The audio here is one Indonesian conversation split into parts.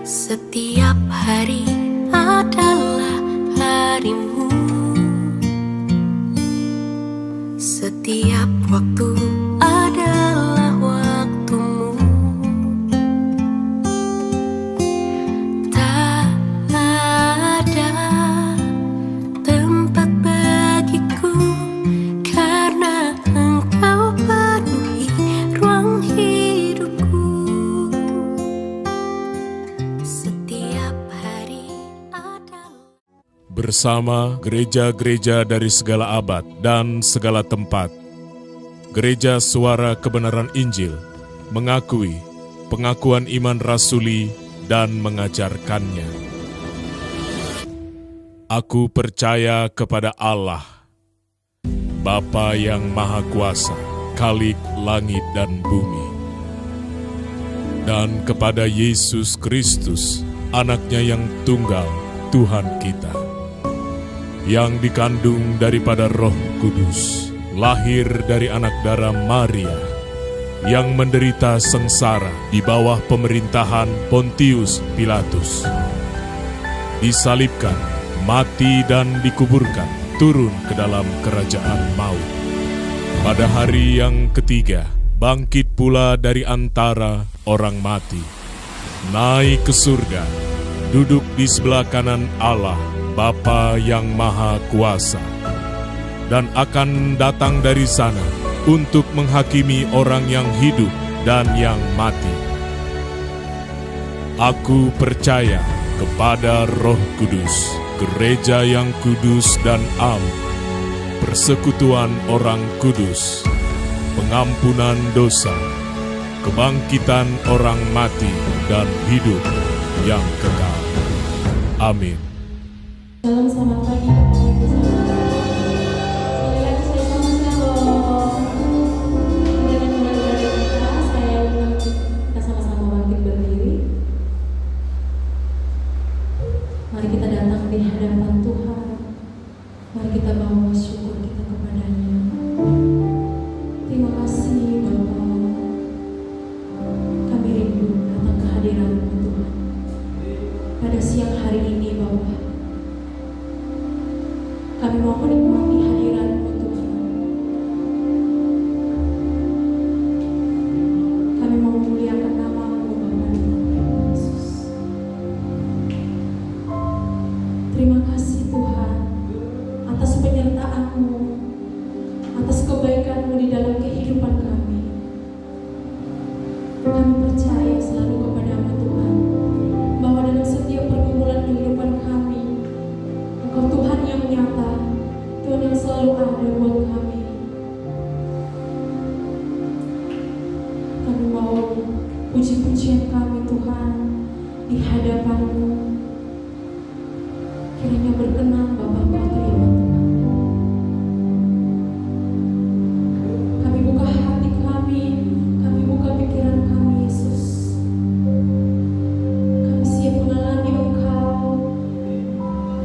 Setiap hari adalah harimu, setiap waktu adalah waktumu. Tak ada tempat bagiku, karena engkau penuhi ruang hidupku. Setiap hari adalah bersama gereja-gereja dari segala abad dan segala tempat. Gereja Suara Kebenaran Injil mengakui pengakuan iman rasuli dan mengajarkannya. Aku percaya kepada Allah, Bapa yang Maha Kuasa, Khalik langit dan bumi, dan kepada Yesus Kristus, Anaknya yang tunggal, Tuhan kita, yang dikandung daripada Roh Kudus, lahir dari anak darah Maria, yang menderita sengsara di bawah pemerintahan Pontius Pilatus, disalibkan, mati dan dikuburkan, turun ke dalam kerajaan maut. Pada hari yang ketiga, bangkit pula dari antara orang mati, naik ke surga, duduk di sebelah kanan Allah, Bapa yang Maha Kuasa, dan akan datang dari sana untuk menghakimi orang yang hidup dan yang mati. Aku percaya kepada Roh Kudus, gereja yang kudus dan am, persekutuan orang kudus, pengampunan dosa, kebangkitan orang mati, dan hidup yang kekal. Amin. Shalom, selamat pagi Bapak Ibu saudara. Sekali lagi saya selamat shalom. Dengan mulai dari kita, saya undang kita sama-sama bangkit berdiri. Mari kita datang di hadapan Tuhan. Mari kita bawa syukur kita kepadanya. Terima kasih Bapa. Kami rindu datang ke hadirat-Mu Tuhan. Pada siang hari ini Bapa, kami mau menikmati hadirat-Mu Tuhan. Kami mau memuliakan nama-Mu Bapa Yesus. Terima kasih Tuhan atas penyertaan-Mu, atas kebaikan-Mu di dalam kehidupan kami. Kami percaya selalu kepada-Mu Tuhan, bahwa dalam setiap pergumulan kehidupan kami, Engkau Tuhan yang nyata, Tuhan yang selalu ada buat kami. Kami mau puji-pujian kami Tuhan di hadapan-Mu. Kiranya berkenan Bapa, Engkau terima Tuhan. Kami buka hati kami buka pikiran kami Yesus. Kami siap mengalami Engkau,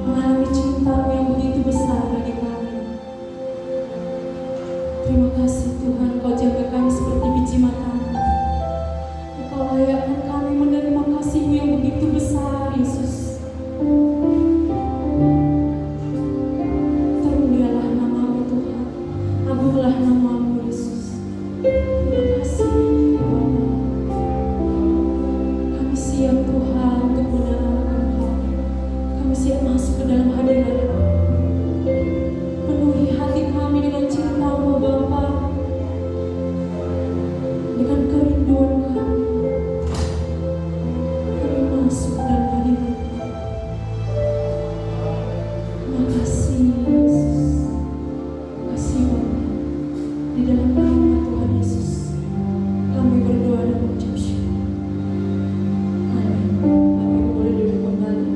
mengalami cinta-Mu yang begitu besar bagi kami. Terima kasih Tuhan, Kau jaga kami seperti biji mata-Mu. Engkau layakkan kami menerima kasih-Mu yang begitu besar, Yesus. Termulialah nama-Mu Tuhan, agunglah nama-Mu Yesus. Terima kasih Bapa. Kami siap Tuhan untuk menerima Engkau. Kami siap masuk ke dalam hadirat-Mu. Penuhi hati kami dengan cinta-Mu Bapa, dengan kerinduan kami. Kami masuk dalam hadirat-Mu. Terima kasih Yesus. Terima kasih Bapa. Di dalam nama Tuhan Yesus kami berdoa dan mengucap syukur. Amin. Bapak Ibu boleh duduk kembali.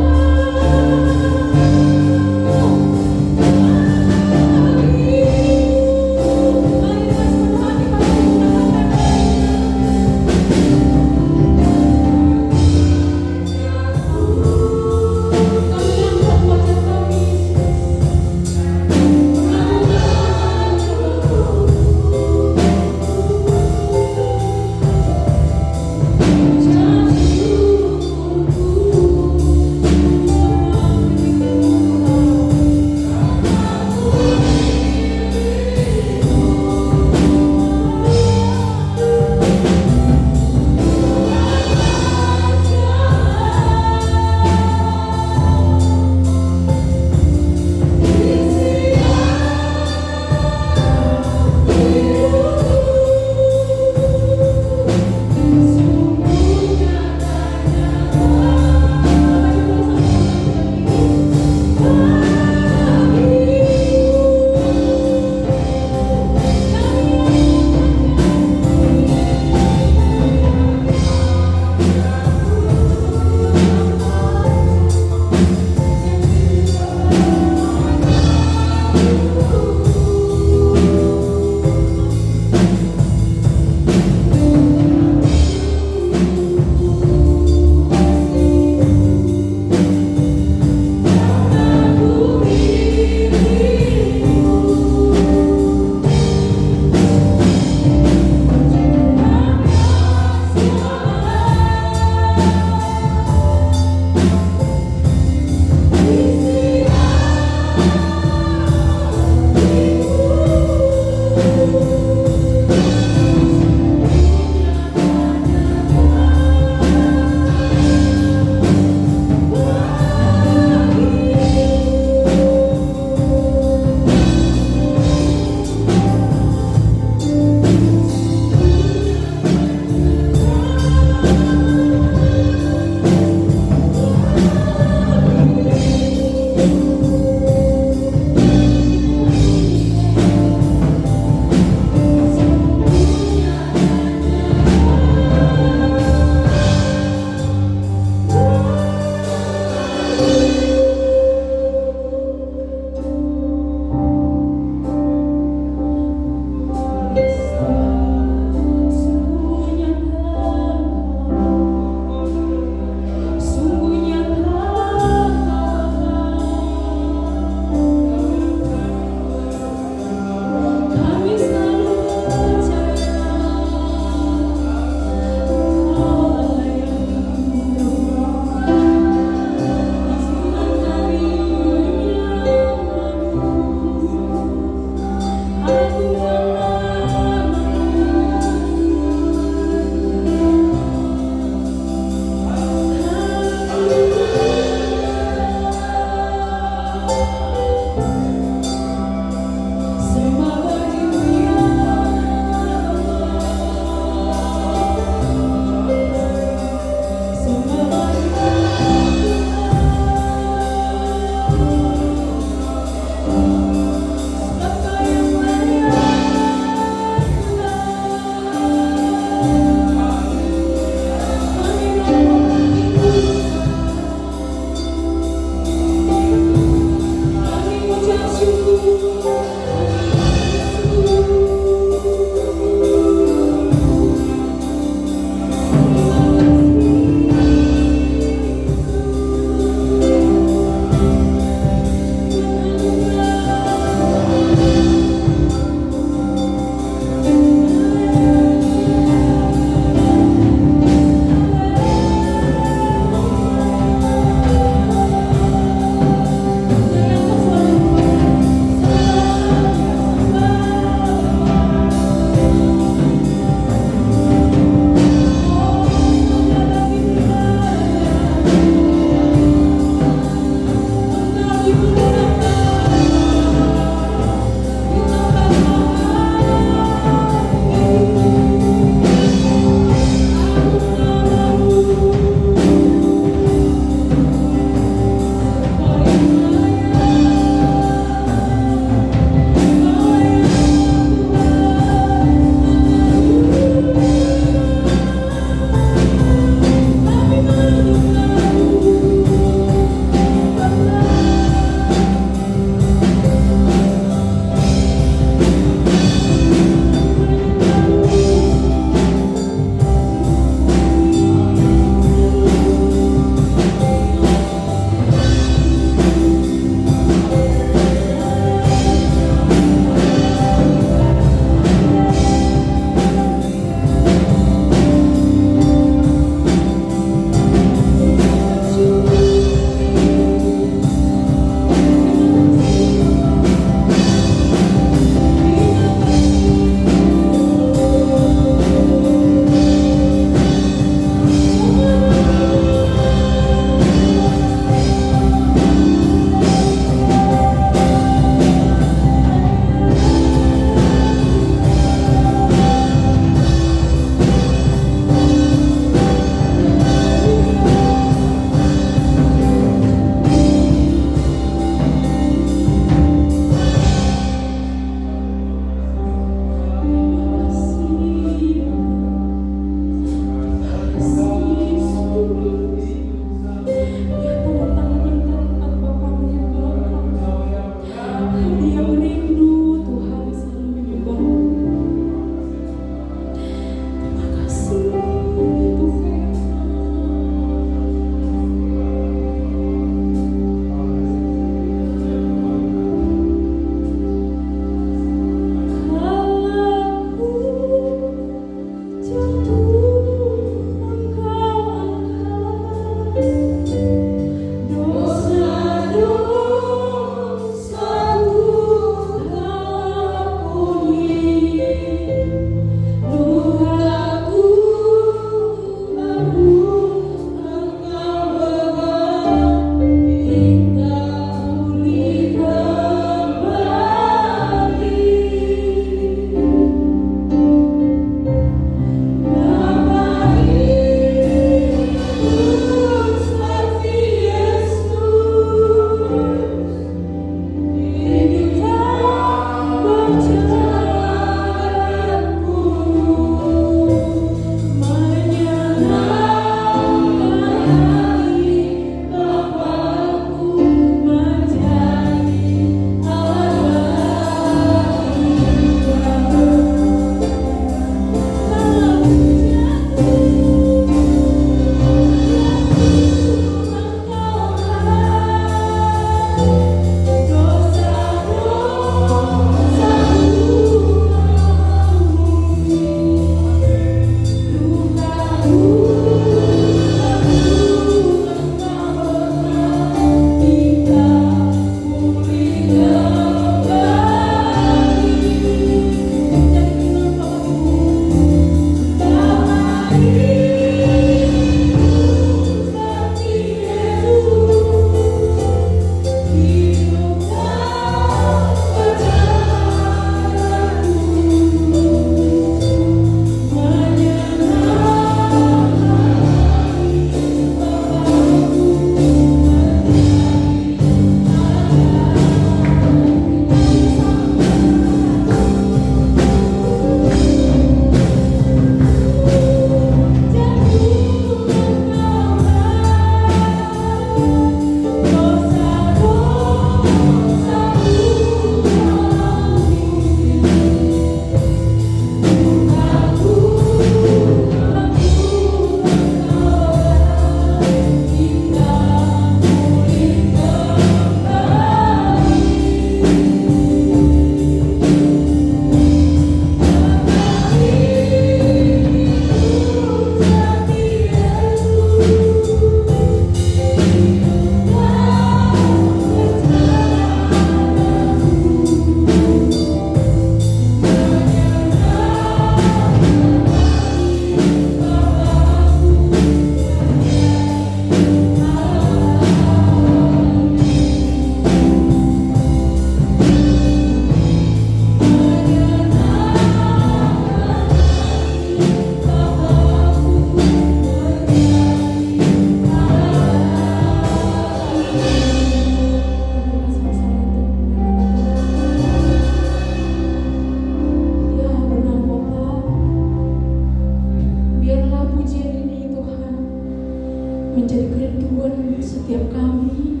setiap kami,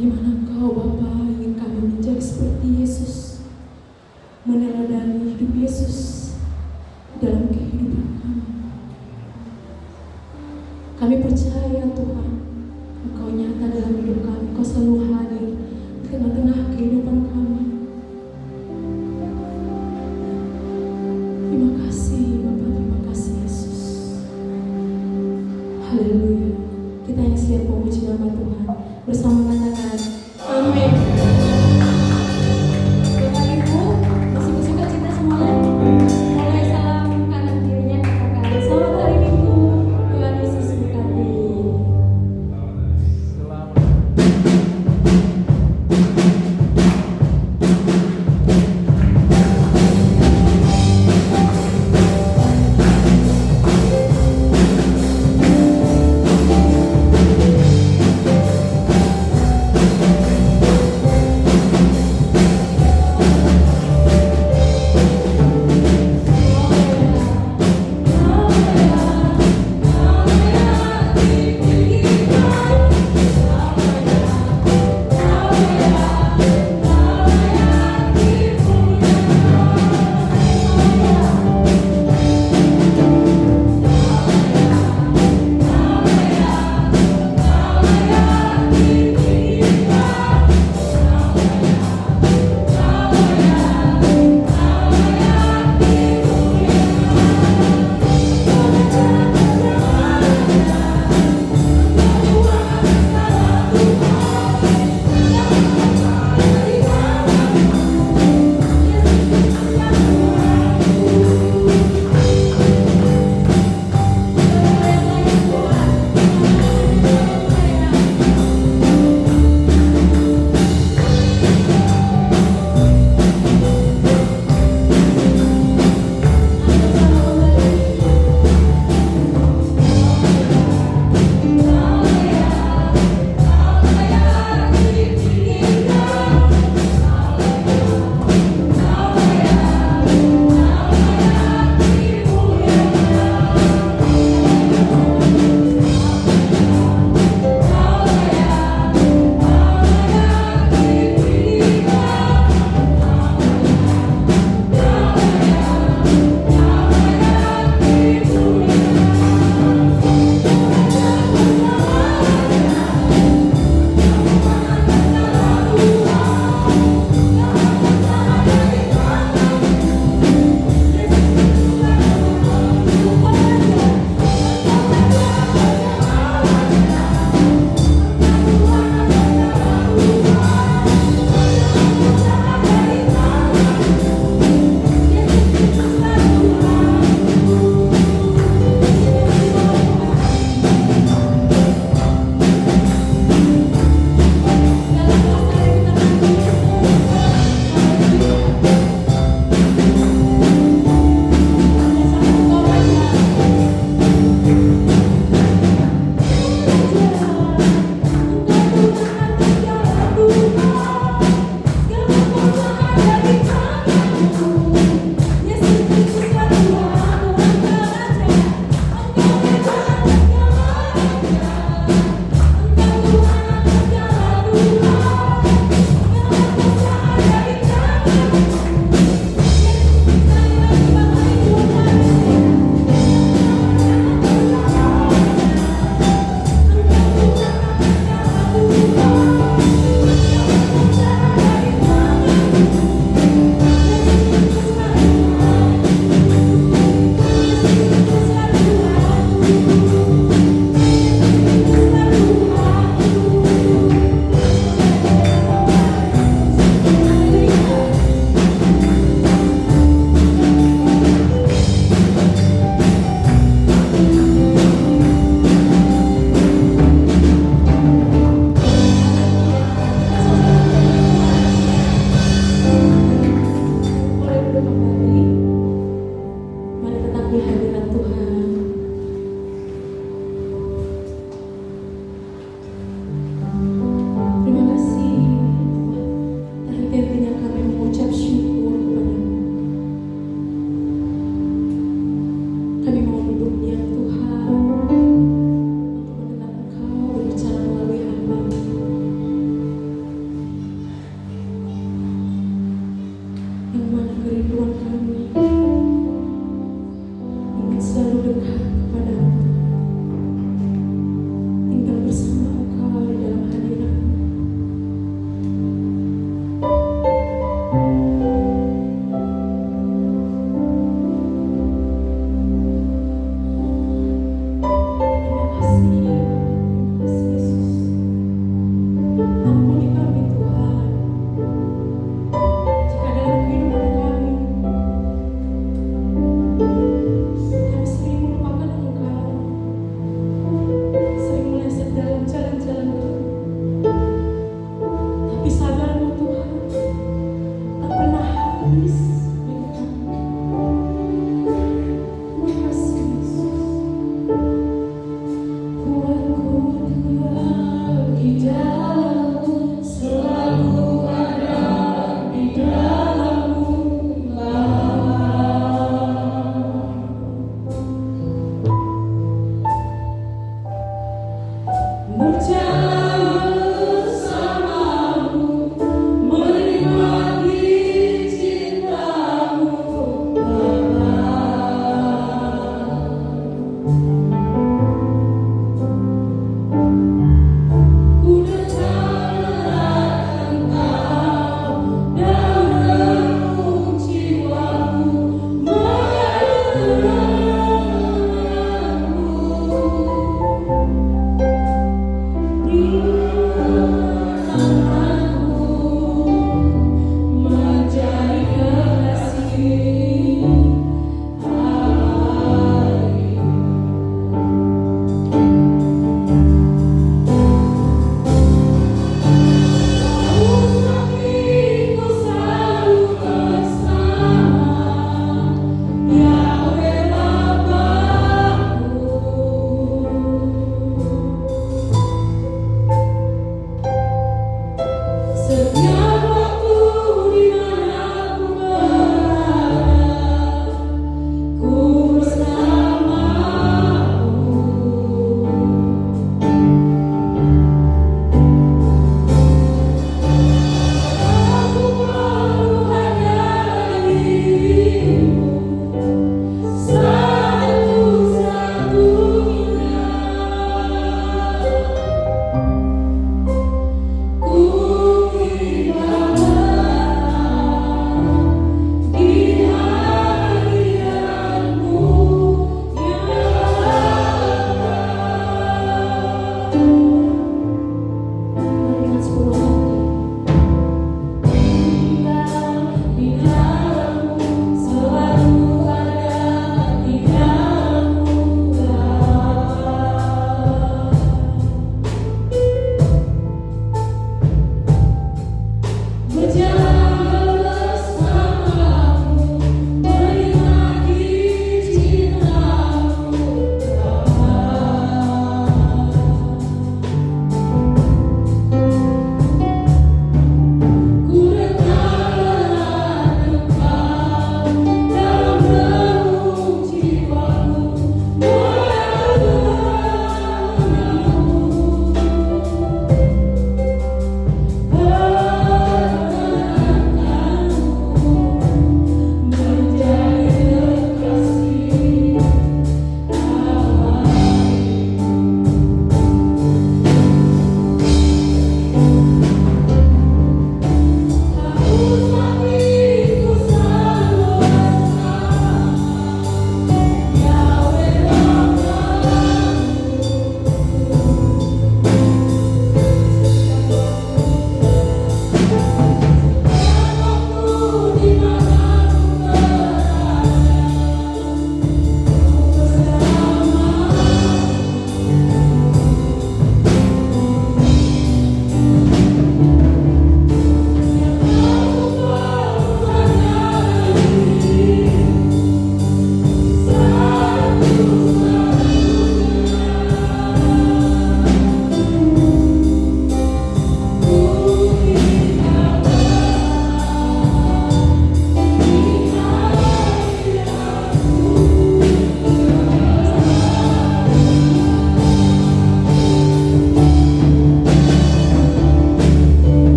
di mana Engkau Bapa ingin kami menjadi seperti Yesus, meneladani hidup Yesus dalam kehidupan kami. Kami percaya Tuhan, Engkau nyata dalam hidup kami, Engkau selalu hadir di tengah-tengah kehidupan kami. Terima kasih Bapa, terima kasih Yesus. Haleluya. Kita yang siap memuji nama Tuhan bersama katakan amin. Bapak Ibu masih bersuka cita semuanya? Mulai salam kanan kirinya katakan selamat hari Minggu, Tuhan Yesus berkati. kerinduan kami ingin selalu dekat kepadamu, tinggal bersama Engkau di dalam hadirat. Terima kasih Yesus. Ampuni kami Tuhan, jika dalam kehidupan kami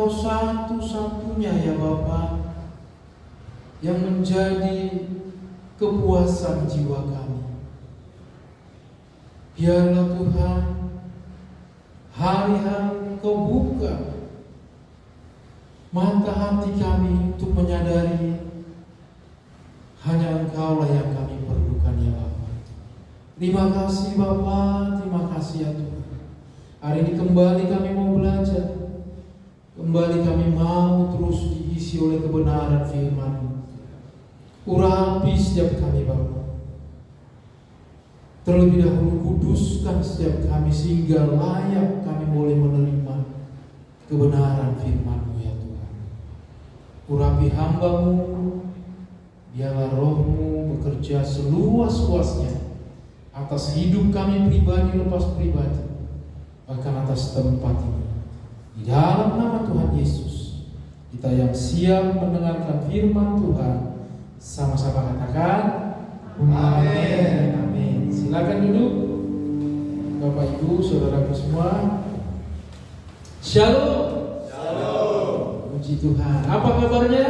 Engkau satu-satunya ya Bapa yang menjadi kepuasan jiwa kami. Biarlah Tuhan, hari-hari Engkau buka mata hati kami untuk menyadari hanya Engkaulah yang kami perlukan ya Bapa. Terima kasih Bapa, terima kasih ya Tuhan. Hari ini kembali kami mau belajar, kembali kami mau terus diisi oleh kebenaran firman-Mu. Urapi setiap kami Bapa. Terlebih dahulu kuduskan setiap kami sehingga layak kami boleh menerima kebenaran firman-Mu ya Tuhan. Urapi hamba-Mu, biarlah Roh-Mu bekerja seluas-luasnya atas hidup kami pribadi lepas pribadi, bahkan atas tempat ini. Di dalam nama Tuhan Yesus, kita yang siap mendengarkan firman Tuhan, sama-sama katakan amin. Amin. Silakan duduk Bapak Ibu, saudaraku semua. Shalom. Shalom. Puji Tuhan. Apa kabarnya?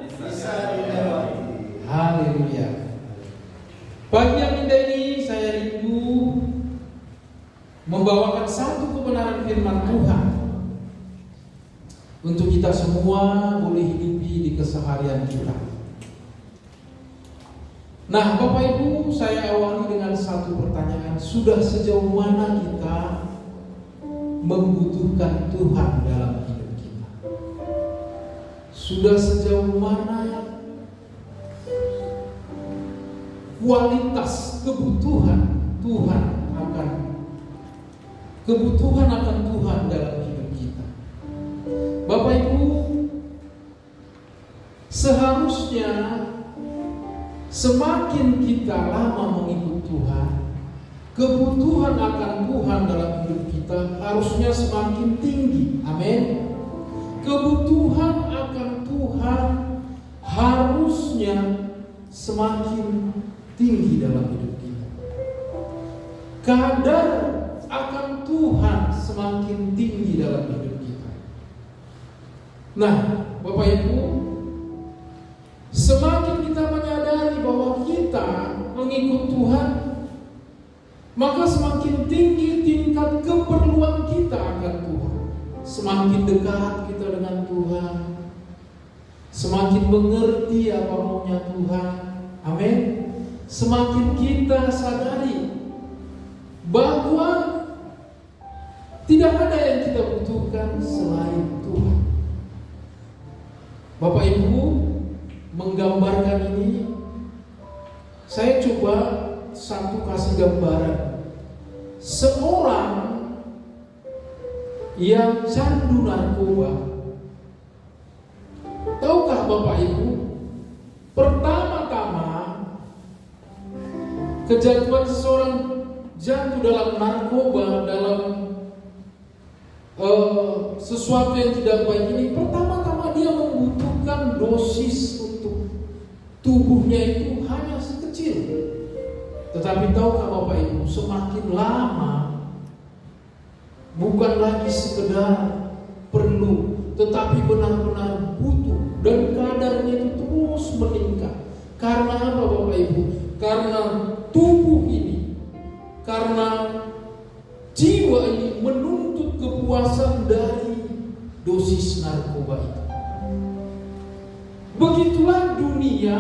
Bisa dilewati. Haleluya. Pagi yang indah ini saya rindu membawakan satu kebenaran firman Tuhan untuk kita semua boleh hidupi di keseharian kita. Nah, Bapak Ibu, saya awali dengan satu pertanyaan. Sudah sejauh mana kita membutuhkan Tuhan dalam hidup kita? Sudah sejauh mana kualitas kebutuhan akan Tuhan dalam hidup kita? Bapak Ibu, seharusnya semakin kita lama mengikut Tuhan, kebutuhan akan Tuhan dalam hidup kita harusnya semakin tinggi. Amin. Kebutuhan akan Tuhan harusnya semakin tinggi dalam hidup kita. Kadar akan Tuhan semakin tinggi dalam hidup kita. Nah, Bapak Ibu, semakin kita menyadari bahwa kita mengikut Tuhan, maka semakin tinggi tingkat keperluan kita akan Tuhan. Semakin dekat kita dengan Tuhan, semakin mengerti apa maunya Tuhan. Amin. Semakin kita sadari bahwa tidak ada yang kita butuhkan selain Tuhan. Bapak Ibu, menggambarkan ini, saya coba satu kasih gambaran. Seorang yang candu narkoba, tahukah Bapak Ibu, pertama-tama kejatuhan seseorang jatuh dalam narkoba, dalam sesuatu yang tidak baik ini, pertama-tama dia membutuhkan dosis untuk tubuhnya itu hanya sekecil. Tetapi tahukah Bapak Ibu, semakin lama bukan lagi sekedar perlu, tetapi benar-benar butuh, dan kadarnya itu terus meningkat. Karena apa Bapak Ibu? Karena tubuh ini, karena jiwa ini menuntut kepuasan dari dosis narkoba itu. Begitulah dunia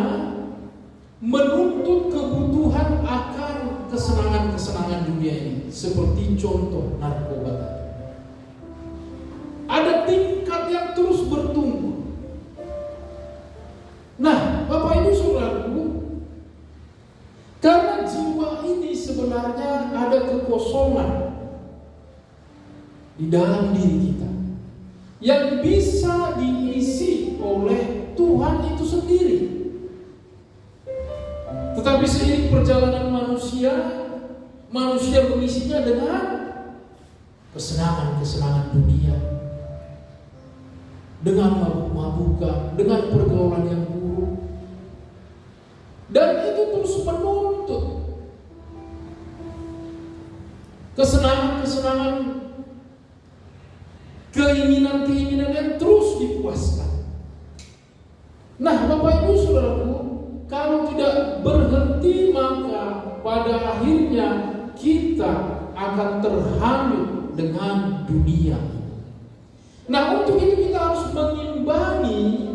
menuntut kebutuhan akan kesenangan-kesenangan dunia ini. Seperti contoh narkoba tadi. Ada tingkat yang terus bertumbuh. Nah, Bapak Ibu Saudaraku, karena jiwa ini sebenarnya ada kekosongan di dalam diri kita yang bisa diisi oleh Tuhan itu sendiri. Tetapi seiring perjalanan manusia mengisinya dengan kesenangan-kesenangan dunia, dengan mabuk-mabukan, dengan pergaulan yang buruk, dan itu terus menuntut kesenangan-kesenangan, keinginan-keinginan yang terus dipuaskan. Nah, Bapak Ibu Saudaraku, kalau tidak berhenti maka pada akhirnya kita akan terhanyut dengan dunia. Nah, untuk itu kita harus mengimbangi,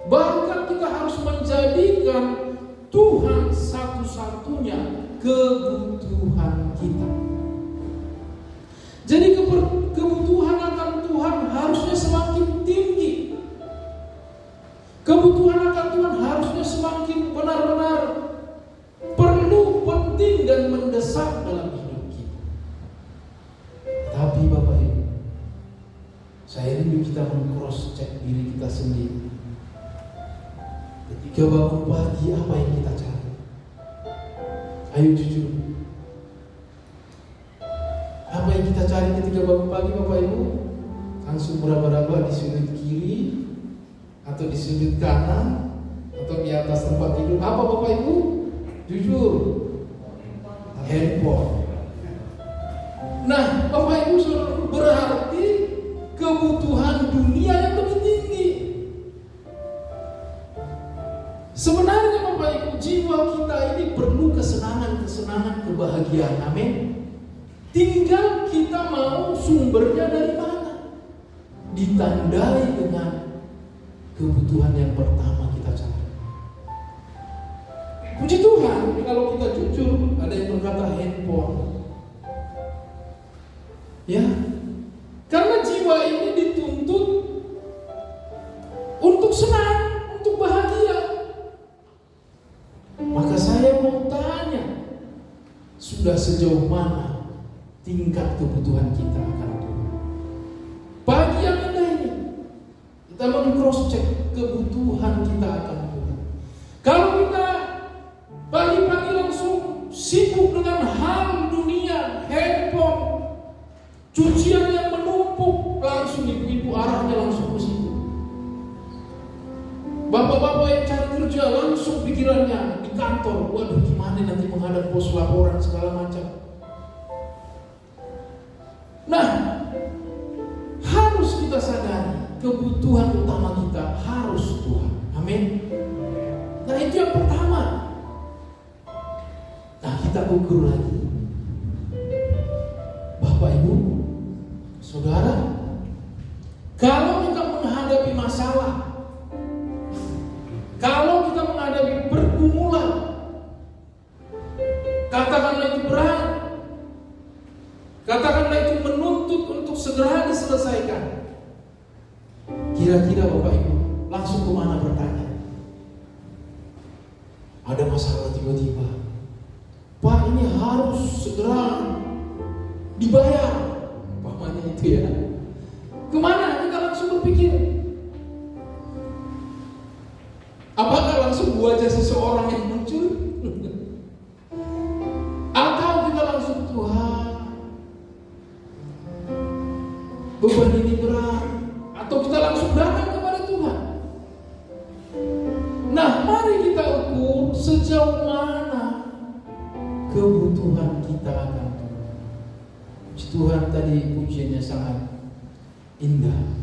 bahkan kita harus menjadikan Tuhan satu-satunya kebutuhan kita. Jadi kebutuhan akan Tuhan harusnya semakin tinggi. Kebutuhan akan Tuhan harusnya semakin benar-benar perlu, penting, dan mendesak dalam hidup kita. Tapi Bapak Ibu, saya rindu kita meng-cross check diri kita sendiri. Ketika bangun pagi, apa yang kita cari? Ayo jujur. Apa yang kita cari ketika bangun pagi, Bapak Ibu? Langsung meraba-raba di sudut kiri, atau di sudut kanan, atau di atas tempat tidur. Apa Bapak Ibu? Jujur. Handphone. Nah, Bapak Ibu Saudara, berarti kebutuhan dunia yang lebih tinggi. Sebenarnya Bapak Ibu, jiwa kita ini perlu kesenangan, kebahagiaan. Amin. Tinggal kita mau sumbernya dari mana. Ditandai dengan kebutuhan yang pertama kita cari. Puji Tuhan, kalau kita jujur, ada yang berkata handphone. Ya, karena jiwa ini dituntut untuk senang, untuk bahagia. Maka saya mau tanya, sudah sejauh mana tingkat kebutuhan kita akan Tuhan? Pagi yang indah ini, kita meng-cross check kebutuhan kita akan Tuhan. Kalau kita pagi-pagi langsung sibuk dengan hal dunia, handphone, cucian yang menumpuk, langsung ibu-ibu arahnya langsung ke situ. Bapak-bapak yang cari kerja langsung pikirannya di kantor. Waduh, gimana nanti menghadap pos laporan segala macam. Nah, harus kita sadari kebutuhan utama kita harus Tuhan. Amin. Nah, itu yang pertama. Nah, kita ukur lagi. Bapak Ibu, Saudara, kalau kita menghadapi masalah, kalau kita menghadapi pergumulan, katakanlah itu berat, katakanlah itu menuntut untuk segera diselesaikan, kira-kira Bapak Ibu langsung kemana bertanya? Ada masalah tiba-tiba, Pak, ini harus segera dibayar, umpamanya itu ya. Kemana kita langsung berpikir? Apakah langsung wajah seseorang yang muncul? Atau kita langsung, Tuhan, beban ini berat? Atau kita langsung datang kepada Tuhan? Nah, mari kita ukur sejauh mana kebutuhan kita akan Tuhan. Puji Tuhan, tadi pujiannya sangat indah,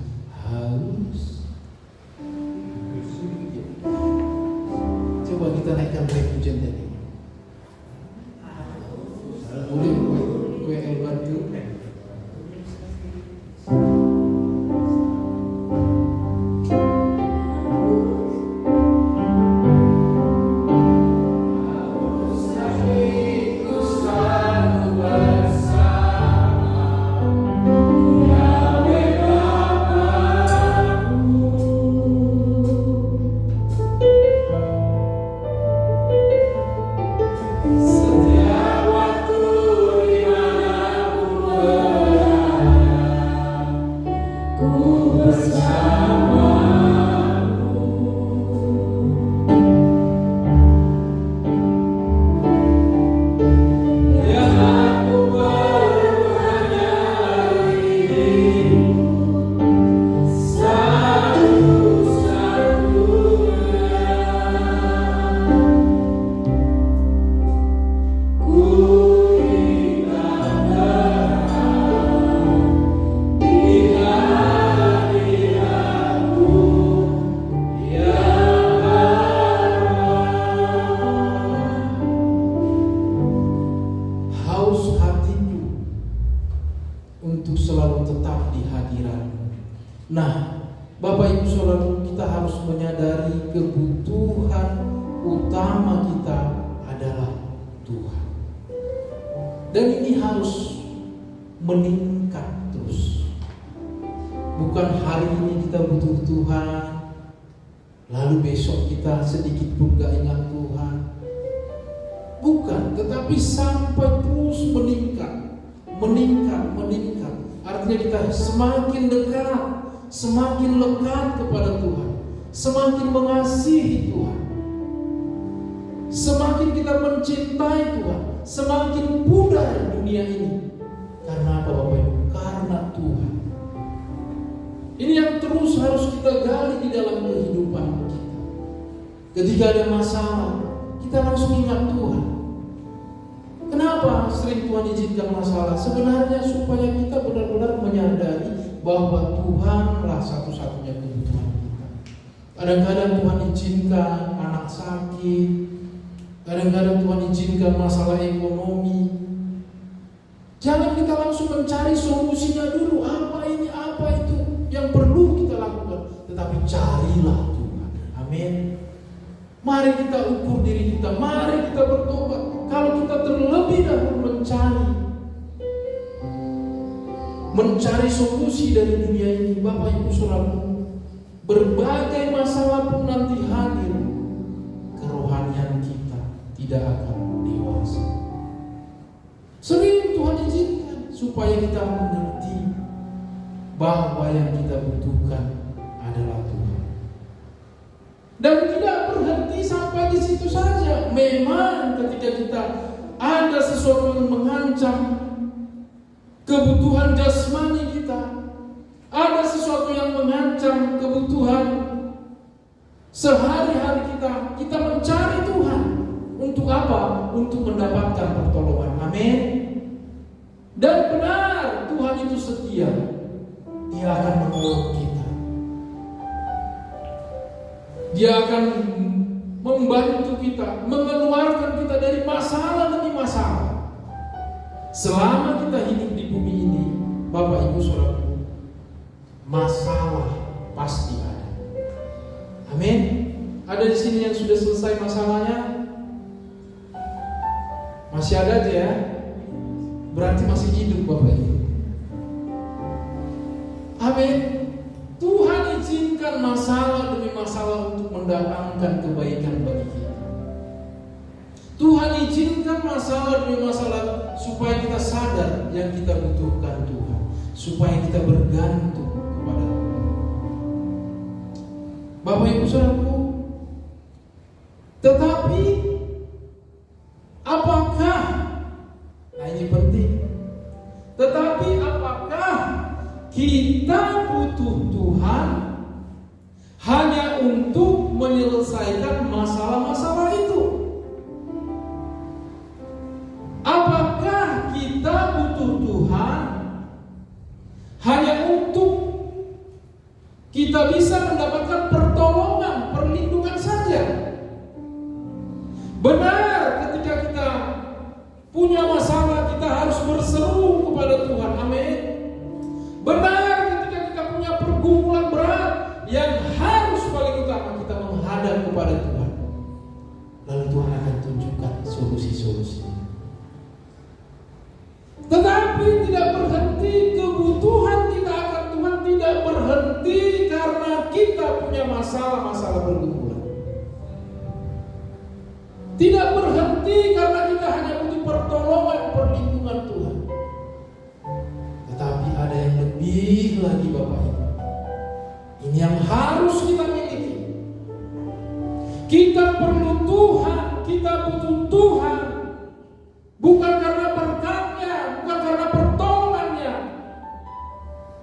halus. Coba kita naikkan baik pujian tadi. Boleh gue elbar dulu. selalu tetap di hadirat-Mu. Nah, Bapak Ibu Saudara, kita harus menyadari kebutuhan utama kita adalah Tuhan. Dan ini harus meningkat terus. Bukan hari ini kita butuh Tuhan, lalu besok kita sedikit pun gak ingat Tuhan. Bukan, tetapi sampai terus meningkat. Artinya kita semakin dekat, semakin lekat kepada Tuhan, semakin mengasihi Tuhan, semakin kita mencintai Tuhan, semakin pudar dunia ini. Karena apa Bapak Ibu? Karena Tuhan. Ini yang terus harus kita gali di dalam kehidupan kita. Ketika ada masalah, kita langsung ingat Tuhan. Kenapa sering Tuhan izinkan masalah? Sebenarnya supaya kita benar-benar menyadari bahwa Tuhanlah satu-satunya kebutuhan kita. Kadang-kadang Tuhan izinkan anak sakit, kadang-kadang Tuhan izinkan masalah ekonomi. Jangan kita langsung mencari solusinya dulu. Apa ini, apa itu yang perlu kita lakukan. Tetapi carilah Tuhan. Amin. Mari kita ukur diri kita, mari kita bertobat. Kalau kita terlebih dahulu mencari solusi dari dunia ini, Bapak Ibu Saudara, berbagai masalah pun nanti hadir, kerohanian kita tidak akan dewasa. Sering Tuhan izinkan supaya kita mengerti bahwa yang kita butuhkan adalah Tuhan. Dan tidak berhenti sampai di situ saja. Memang ketika kita ada sesuatu yang mengancam kebutuhan jasmani kita, ada sesuatu yang mengancam kebutuhan sehari-hari kita mencari Tuhan. Untuk apa? Untuk mendapatkan pertolongan. Amin. Dan benar, Tuhan itu setia. Dia akan menolong kita. Dia akan membantu kita, mengeluarkan kita dari masalah demi masalah. Selama kita hidup di bumi ini, Bapak Ibu Saudara, masalah pasti ada. Amin. Ada di sini yang sudah selesai masalahnya? Masih ada aja ya? Berarti masih hidup Bapak Ibu. Amin. Tuhan izinkan masalah demi masalah untuk mendatangkan kebaikan bagi kita. Tuhan izinkan masalah demi masalah supaya kita sadar yang kita butuhkan Tuhan, supaya kita bergantung kepada Tuhan. Bapak Ibu Saudaraku, tetapi apakah, nah ini penting, tetapi apakah kita butuh Tuhan hanya untuk menyelesaikan masalah-masalah itu? Apakah kita butuh Tuhan hanya untuk kita bisa mendapatkan pertolongan, perlindungan saja? Benar, ketika kita punya masalah kita harus berseru kepada Tuhan. Amin. Benar, ketika kita punya pergumulan berat, yang harus paling utama kita menghadap kepada Tuhan. Lalu Tuhan akan tunjukkan solusi-solusi. Tetapi tidak berhenti kebutuhan kita akan Tuhan, tidak berhenti karena kita punya masalah-masalah pergumulan. Tidak berhenti karena kita hanya butuh pertolongan, perlindungan Tuhan. Tetapi ada yang lebih lagi Bapak Ibu. Ini yang harus kita miliki. Kita perlu Tuhan, kita butuh Tuhan. Bukan karena berkatnya, bukan karena pertolongannya,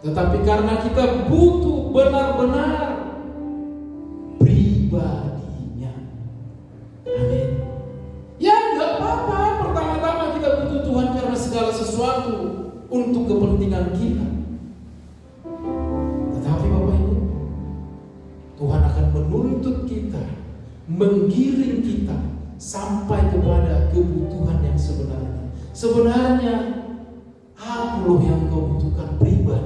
tetapi karena kita butuh benar-benar pribadinya. Amin. Ya enggak apa-apa, pertama-tama kita butuh Tuhan karena segala sesuatu untuk kepentingan kita. Tetapi Bapak Ibu, Tuhan akan menuntut kita, menggiring kita sampai kepada kebutuhan yang sebenarnya. Sebenarnya apa loh yang kau butuhkan pribadi?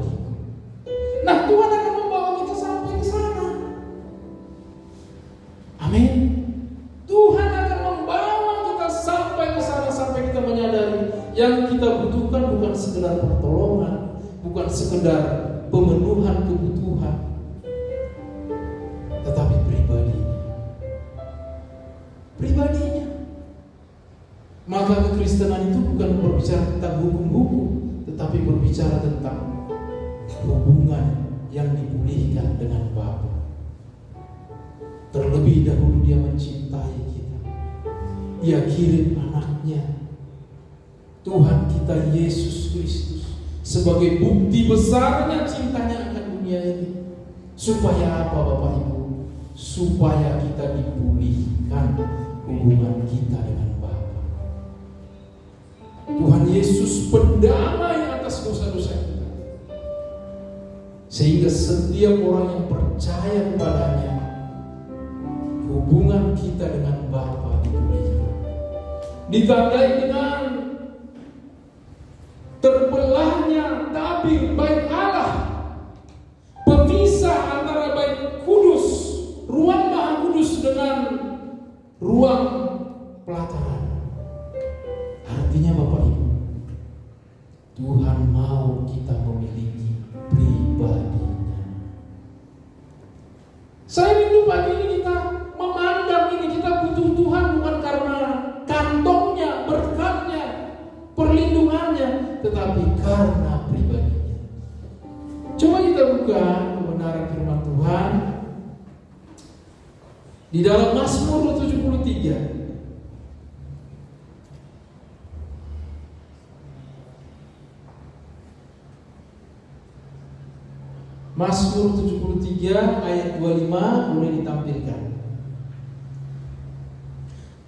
sekedar pertolongan, bukan sekedar pemenuhan kebutuhan, tetapi pribadinya. Maka kekristenan itu bukan berbicara tentang hukum-hukum, tetapi berbicara tentang hubungan yang dipulihkan dengan Bapa. Terlebih dahulu Dia mencintai kita. Dia kirim anaknya, Tuhan kita Yesus Kristus, sebagai bukti besarnya cintanya akan dunia ini. Supaya apa Bapak Ibu? Supaya kita dipulihkan hubungan kita dengan Bapa. Tuhan Yesus pendamai atas dosa-dosa kita, sehingga setiap orang yang percaya kepadanya, hubungan kita dengan Bapa dipulihkan. Ditandai dengan terbelahnya tabir bait Allah, pemisah antara bait kudus, ruang maha kudus, dengan ruang pelataran. Artinya Bapak Ibu, Tuhan mau kita memiliki pribadinya. Saya rindu pagi ini kita memandang ini, kita butuh Tuhan bukan karena kantongnya, berkatnya, perlindungannya, tetapi karena pribadinya. Coba kita buka kebenaran firman Tuhan di dalam Mazmur 73. Mazmur 73 ayat 25 boleh ditampilkan.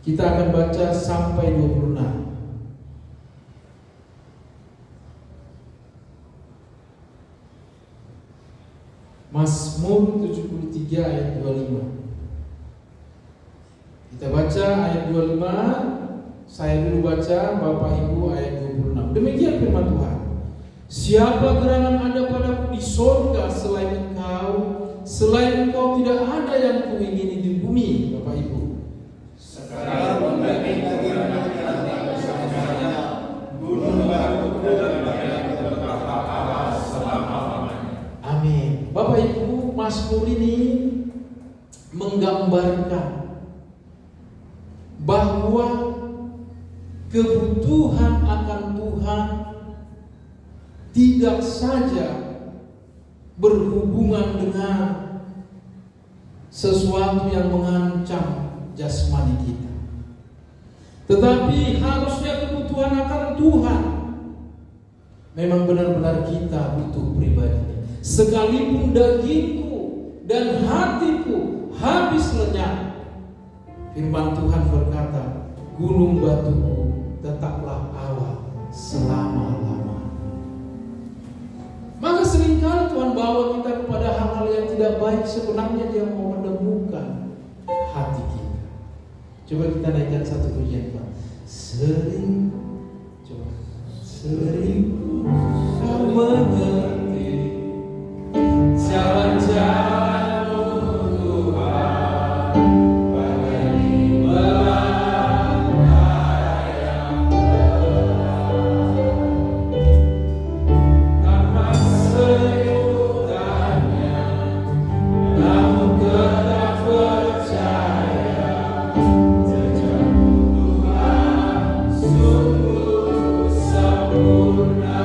Kita akan baca sampai 26. Mazmur 73 ayat 25. Kita baca ayat 25. Saya dulu baca, Bapak Ibu ayat 26. Demikian firman Tuhan. Siapa gerangan ada padaku di sorga selain Engkau? Selain Engkau tidak ada yang kuingini di bumi, Bapak Ibu. Sekarang bagi-bagi bersama-sama gunung batu dan bertahta Allah selama-lamanya. Amin. Bapak Ibu, Mazmur ini menggambarkan bahwa kebutuhan akan Tuhan tidak saja berhubungan dengan sesuatu yang mengancam jasmani kita, tetapi harusnya kebutuhan akan Tuhan memang benar-benar kita butuh pribadi. Sekalipun dagingku dan hatiku habis lenyap, firman Tuhan berkata, gunung batuku tetaplah Allah selama-lamanya. Maka seringkali Tuhan bawa kita kepada hal-hal yang tidak baik, sebenarnya Dia mau menemukan hati kita. Coba kita naikkan satu pujian, Pak. Sering kau mengerti jalan-jalan Tuhan, bagai belantara yang tanpa sebutannya, namun tetap percaya. Jejak Tuhan sungguh sempurna.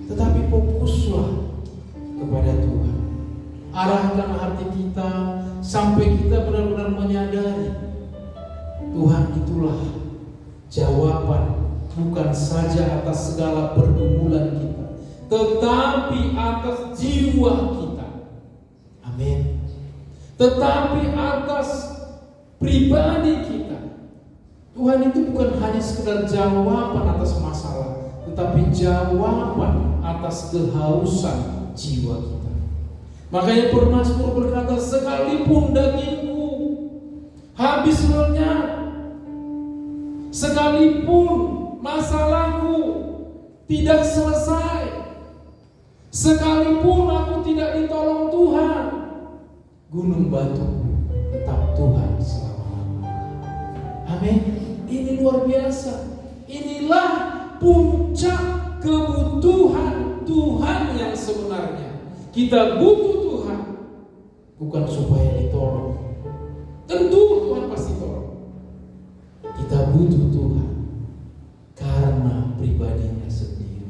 tetapi fokuslah kepada Tuhan. Arahkan hati kita sampai kita benar-benar menyadari Tuhan itulah jawaban, bukan saja atas segala pergumulan kita, tetapi atas jiwa kita. Amin. Tetapi atas pribadi kita. Tuhan itu bukan hanya sekedar jawaban atas masalah, tetapi jawaban atas kehausan jiwa kita. Makanya pemazmur berkata, sekalipun dagingku habis lenyap, sekalipun masalahku tidak selesai, sekalipun aku tidak ditolong Tuhan, gunung batu tetap Tuhan selama-lamanya. Amin. Ini luar biasa. Inilah puncak kebutuhan Tuhan yang sebenarnya. Kita butuh Tuhan bukan supaya ditolong. Tentu Tuhan pasti tolong. Kita butuh Tuhan karena pribadinya sendiri.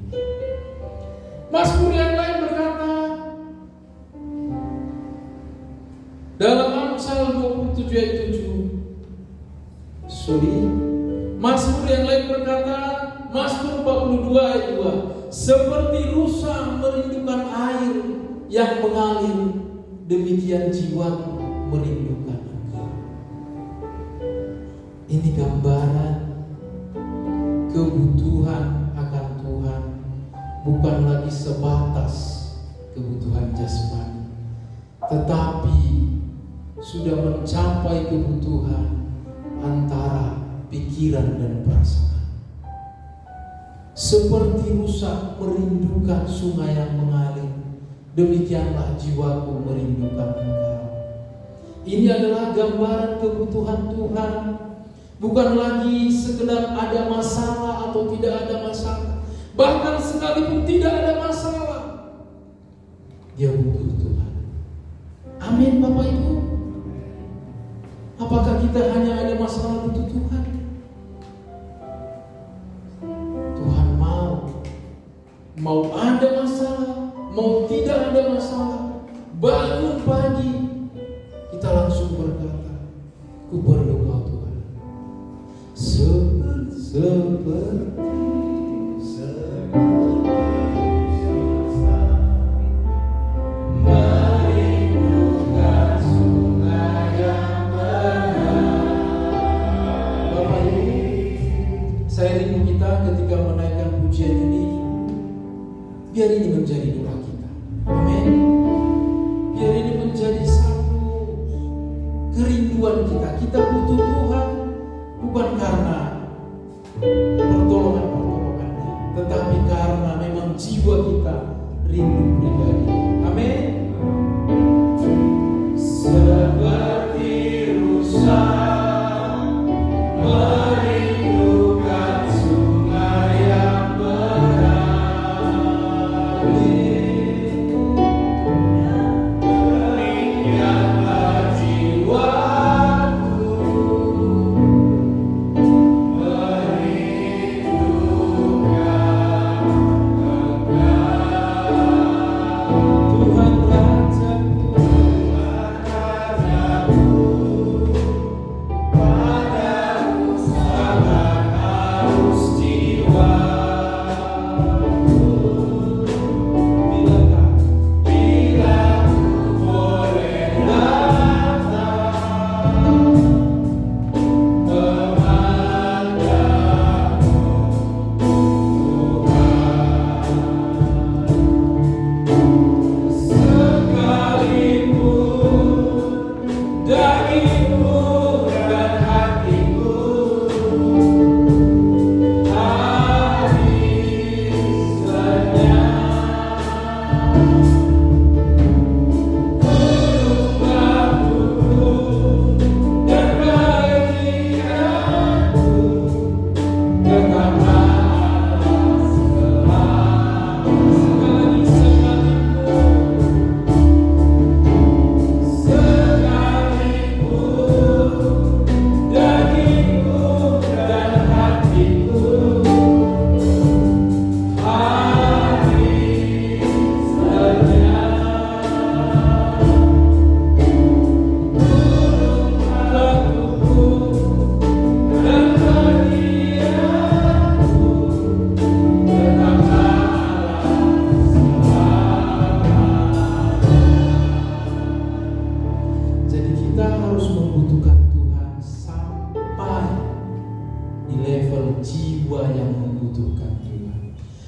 Mazmur yang lain berkata dalam Amsal 27 ayat 7. Mazmur yang lain berkata, Mazmur 42 ayat 2, seperti rusa merindukan air yang mengalir, demikian jiwaku merindukan Engkau. Ini gambaran kebutuhan akan Tuhan bukan lagi sebatas kebutuhan jasmani, tetapi sudah mencapai kebutuhan antara pikiran dan perasaan. Seperti rusa merindukan sungai yang mengalir, demikianlah jiwaku merindukan Engkau. Ini adalah gambaran kebutuhan Tuhan, bukan lagi sekedar ada masalah atau tidak ada masalah. Bahkan sekalipun tidak ada masalah, dia butuh Tuhan. Amin Bapak Ibu. Apakah kita hanya ada masalah butuh Tuhan? Tuhan mau ada masalah, mau tidak ada masalah, bangun pagi kita langsung berkata, ku perlu Kau Tuhan. Seperti ketika menaikkan pujian ini, biar ini menjadi doa kita. Amin. Biar ini menjadi satu kerinduan kita. Kita butuh Tuhan bukan karena pertolongan-pertolongannya, tetapi karena memang jiwa kita rindu pribadi. Amin. Seperti rusa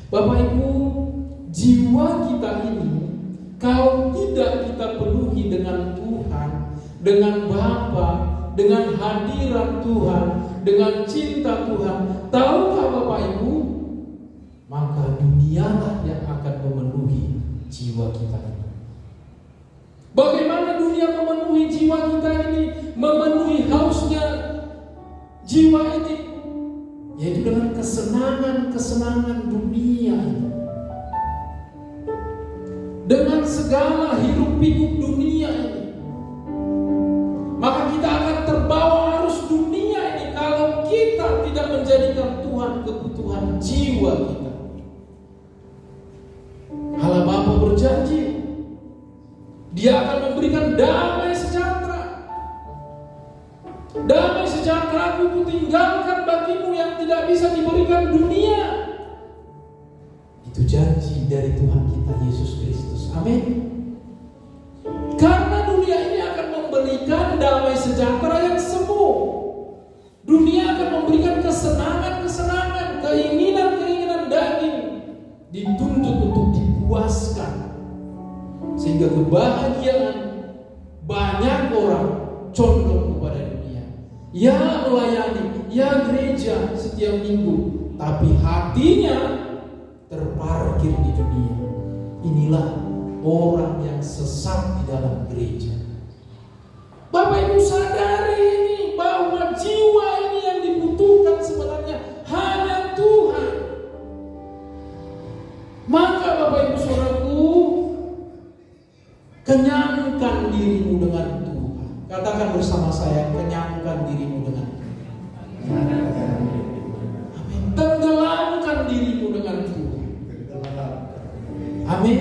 Bapak Ibu, jiwa kita ini kalau tidak kita penuhi dengan Tuhan, dengan Bapa, dengan hadirat Tuhan, dengan cinta Tuhan, tahukah Bapak Ibu, maka dunialah yang akan memenuhi jiwa kita ini. Bagaimana dunia memenuhi jiwa kita ini, memenuhi hausnya jiwa ini, yaitu dengan kesenangan-kesenangan dunia ini, dengan segala hiruk pikuk dunia ini. Maka kita akan terbawa arus dunia ini kalau kita tidak menjadikan Tuhan kebutuhan jiwa kita. Allah Bapa berjanji Dia akan memberikan damai sejahtera. Damai sejahtera aku kutinggalkan bagimu yang tidak bisa diberikan dunia. Itu janji dari Tuhan kita Yesus Kristus. Amin. Karena dunia ini akan memberikan damai sejahtera yang semu. Dunia akan memberikan kesenangan-kesenangan, keinginan-keinginan daging, dituntut untuk dipuaskan. Sehingga kebahagiaan banyak orang condong kepada dunia. Ya melayani, ya gereja setiap minggu, tapi hatinya terparkir di dunia. Inilah orang yang sesat di dalam gereja. Bapak Ibu sadari ini bahwa jiwa ini yang dibutuhkan sebenarnya hanya Tuhan. Maka Bapak Ibu saudaraku, kenyangkan dirimu dengan Tuhan. Katakan bersama saya, kenyangkan dirimu dengan Tuhan. Amin. Tenggelamkan dirimu dengan Tuhan. Amin.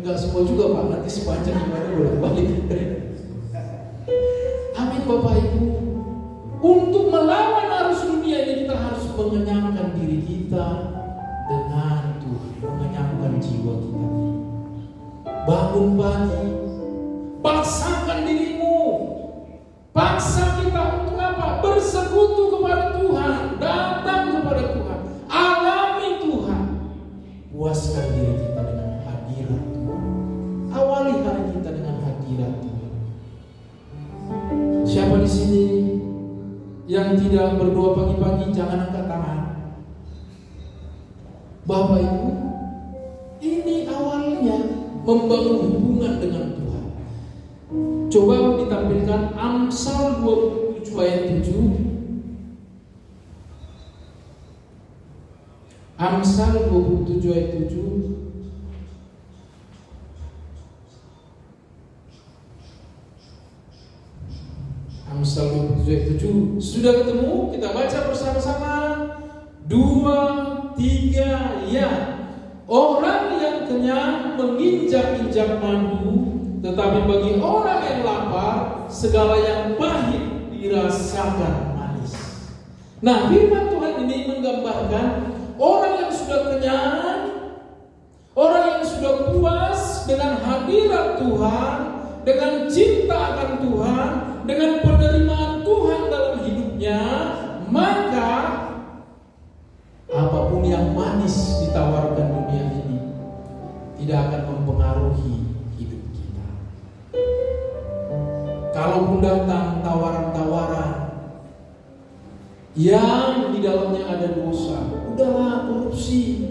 Enggak semua juga Pak, nanti sepanjang ibadah boleh balik. Amin Bapak Ibu. Untuk melawan arus dunia ini kita harus mengenyangkan diri kita dengan Tuhan, mengenyangkan jiwa kita. Bangun pagi, paksakan dirimu. Paksa kita untuk apa? Bersekutu kepada Tuhan, datang kepada Tuhan, alami Tuhan. Puaskan diri kita dengan hadirat Tuhan. Awali hari kita dengan hadirat Tuhan. Siapa di sini yang tidak berdoa pagi-pagi, jangan angkat tangan. Bapak Ibu, ini awalnya membangun hubungan dengan Tuhan. Coba ditampilkan Amsal 27 ayat 7. Amsal 27 ayat 7. Amsal 27 ayat 7. Sudah ketemu? Kita baca bersama-sama. 2, 3, ya. Orang yang kenyang menginjak-injak madu, tetapi bagi orang yang lapar, segala yang pahit dirasakan manis. Nah, firman Tuhan ini menggambarkan orang yang sudah kenyang, orang yang sudah puas dengan hadirat Tuhan, dengan cinta akan Tuhan, dengan penerimaan Tuhan dalam hidupnya, maka apapun yang manis ditawarkan dunia ini tidak akan mempengaruhi hidup kita. Kalaupun datang tawaran-tawaran yang di dalamnya ada dosa, udahlah korupsi,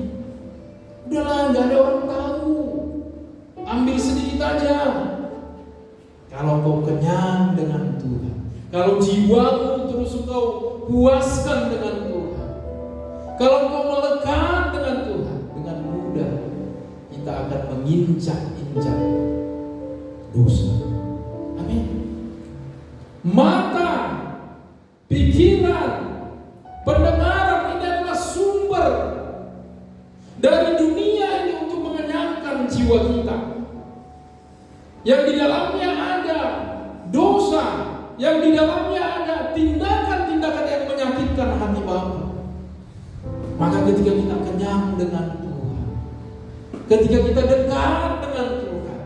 udahlah nggak ada orang tahu, ambil sedikit aja. Kalau kau kenyang dengan Tuhan, kalau jiwamu terus engkau puaskan dengan Tuhan, kalau kau melekat dengan Tuhan, dengan mudah kita akan menginjak-injak dosa. Amin. Mata, pikiran, pendengaran ini adalah sumber dari dunia ini untuk mengenyangkan jiwa kita. Yang di dalamnya ada dosa, yang di dalamnya ada tindakan-tindakan yang menyakitkan hati Bapa. Maka ketika kita kenyang dengan Tuhan, ketika kita dekat dengan Tuhan,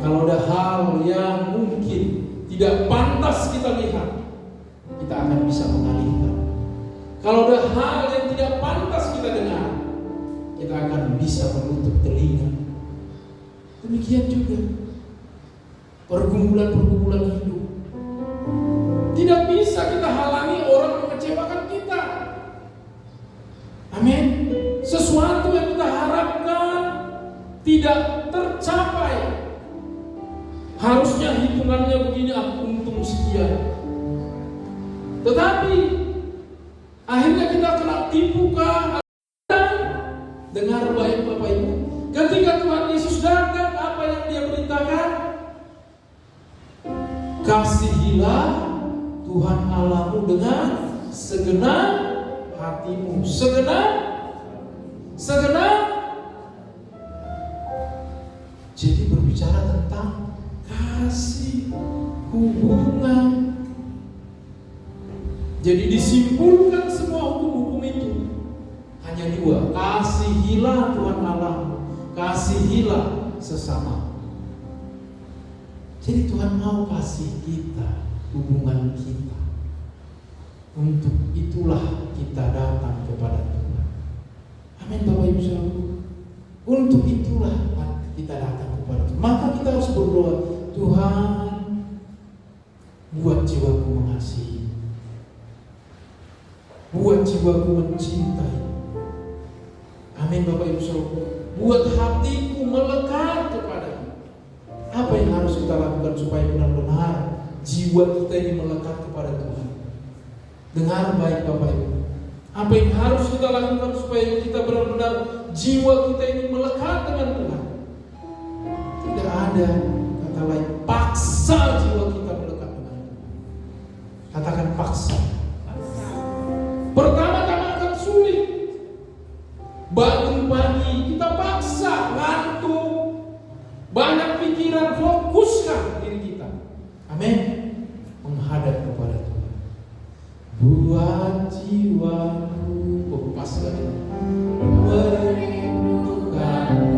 kalau ada hal yang mungkin tidak pantas kita lihat, kita akan bisa mengalihkan. Kalau ada hal yang tidak pantas kita dengar, kita akan bisa menutup telinga. Demikian juga pergumulan-pergumulan hidup. Tidak bisa kita halangi orang mengecewakan kita. Amin. Sesuatu yang kita harapkan tidak tercapai. Harusnya hitungannya begini, aku untung sekian. Tetapi akhirnya kita kena tipu kah? Dengar baik Bapak Ibu, ketika Tuhan Yesus datang, apa yang Dia beritakan? Kasihilah Tuhan Allahmu dengan segenap hatimu, segenap. Jadi berbicara tentang kasih, hubungan. Jadi disimpulkan semua hukum-hukum itu hanya dua: kasihilah Tuhan Allahmu, kasihilah sesama. Jadi Tuhan mau kasih kita, hubungan kita. Untuk itulah kita datang kepada Tuhan. Amin Bapak Ibu Saudara. Untuk itulah kita datang kepada Tuhan. Maka kita harus berdoa, Tuhan, buat jiwaku mengasihi, buat jiwaku mencintai. Amin Bapak Ibu Saudara. Buat hatiku melekat kepada-Mu. Apa yang harus kita lakukan supaya benar-benar jiwa kita ini melekat kepada Tuhan? Dengar baik Bapak Ibu. Apa yang harus kita lakukan supaya kita benar-benar jiwa kita ini melekat dengan Tuhan? Tidak ada kata lain. Paksa jiwa kita melekat dengan Tuhan. Katakan paksa. Pertama-tama akan sulit. Bangun pagi kita paksa, ngantuk, banyak pikiran, fokuskan diri kita. Amin. Menghadap kepada Tuhan. Buat jiwaku, pas sekali, merindukanmu.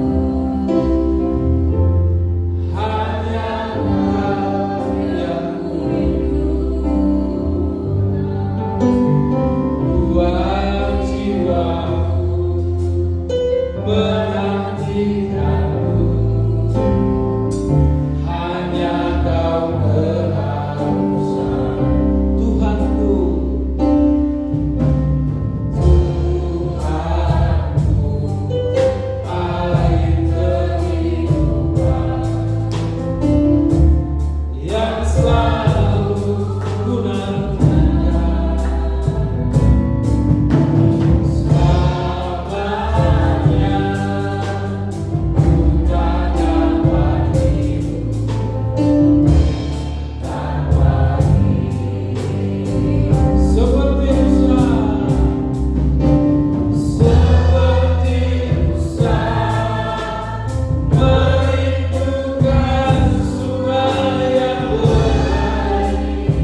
Hanya Engkau yang kurindukan. Buat jiwaku menantikanmu. Hanya Kau kehausan. Tuhanku, air kehidupan yang selalu ku nantikan. Selamanya ku tak dapat hidup tanpa Dia. Seperti usah merindukan sungai yang bersih.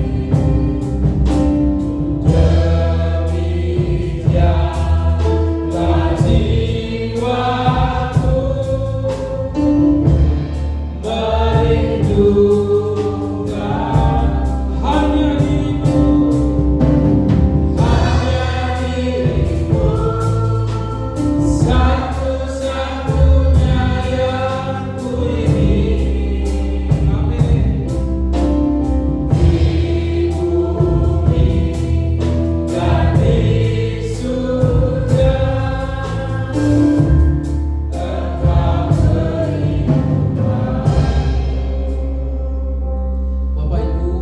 Demikianlah jiwaku merindukan hanya dirimu, satu-satunya yang kuingini. Amin. Di bumi dan di surga, Engkau kehidupan. Bapak Ibu,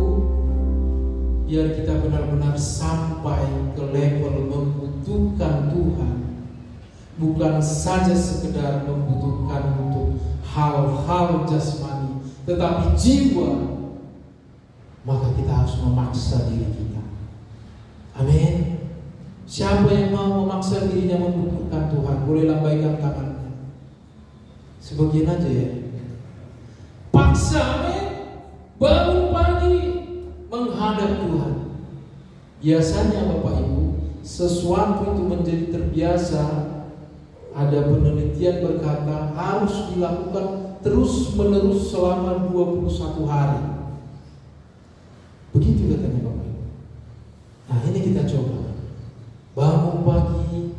biar kita benar-benar sampai ke level membutuhkan Tuhan, bukan saja sekedar membutuhkan untuk hal-hal jasmani, tetapi jiwa, maka kita harus memaksa diri kita. Amin. Siapa yang mau memaksa dirinya membutuhkan Tuhan, boleh lambaikan tangannya. Sebagian aja ya. Paksa, amin. Bangun pagi menghadap Tuhan. Biasanya Bapak Ibu, sesuatu itu menjadi terbiasa. Ada penelitian berkata harus dilakukan terus-menerus selama 21 hari. Begitu katanya Bapak Ibu. Nah ini kita coba. Bangun pagi,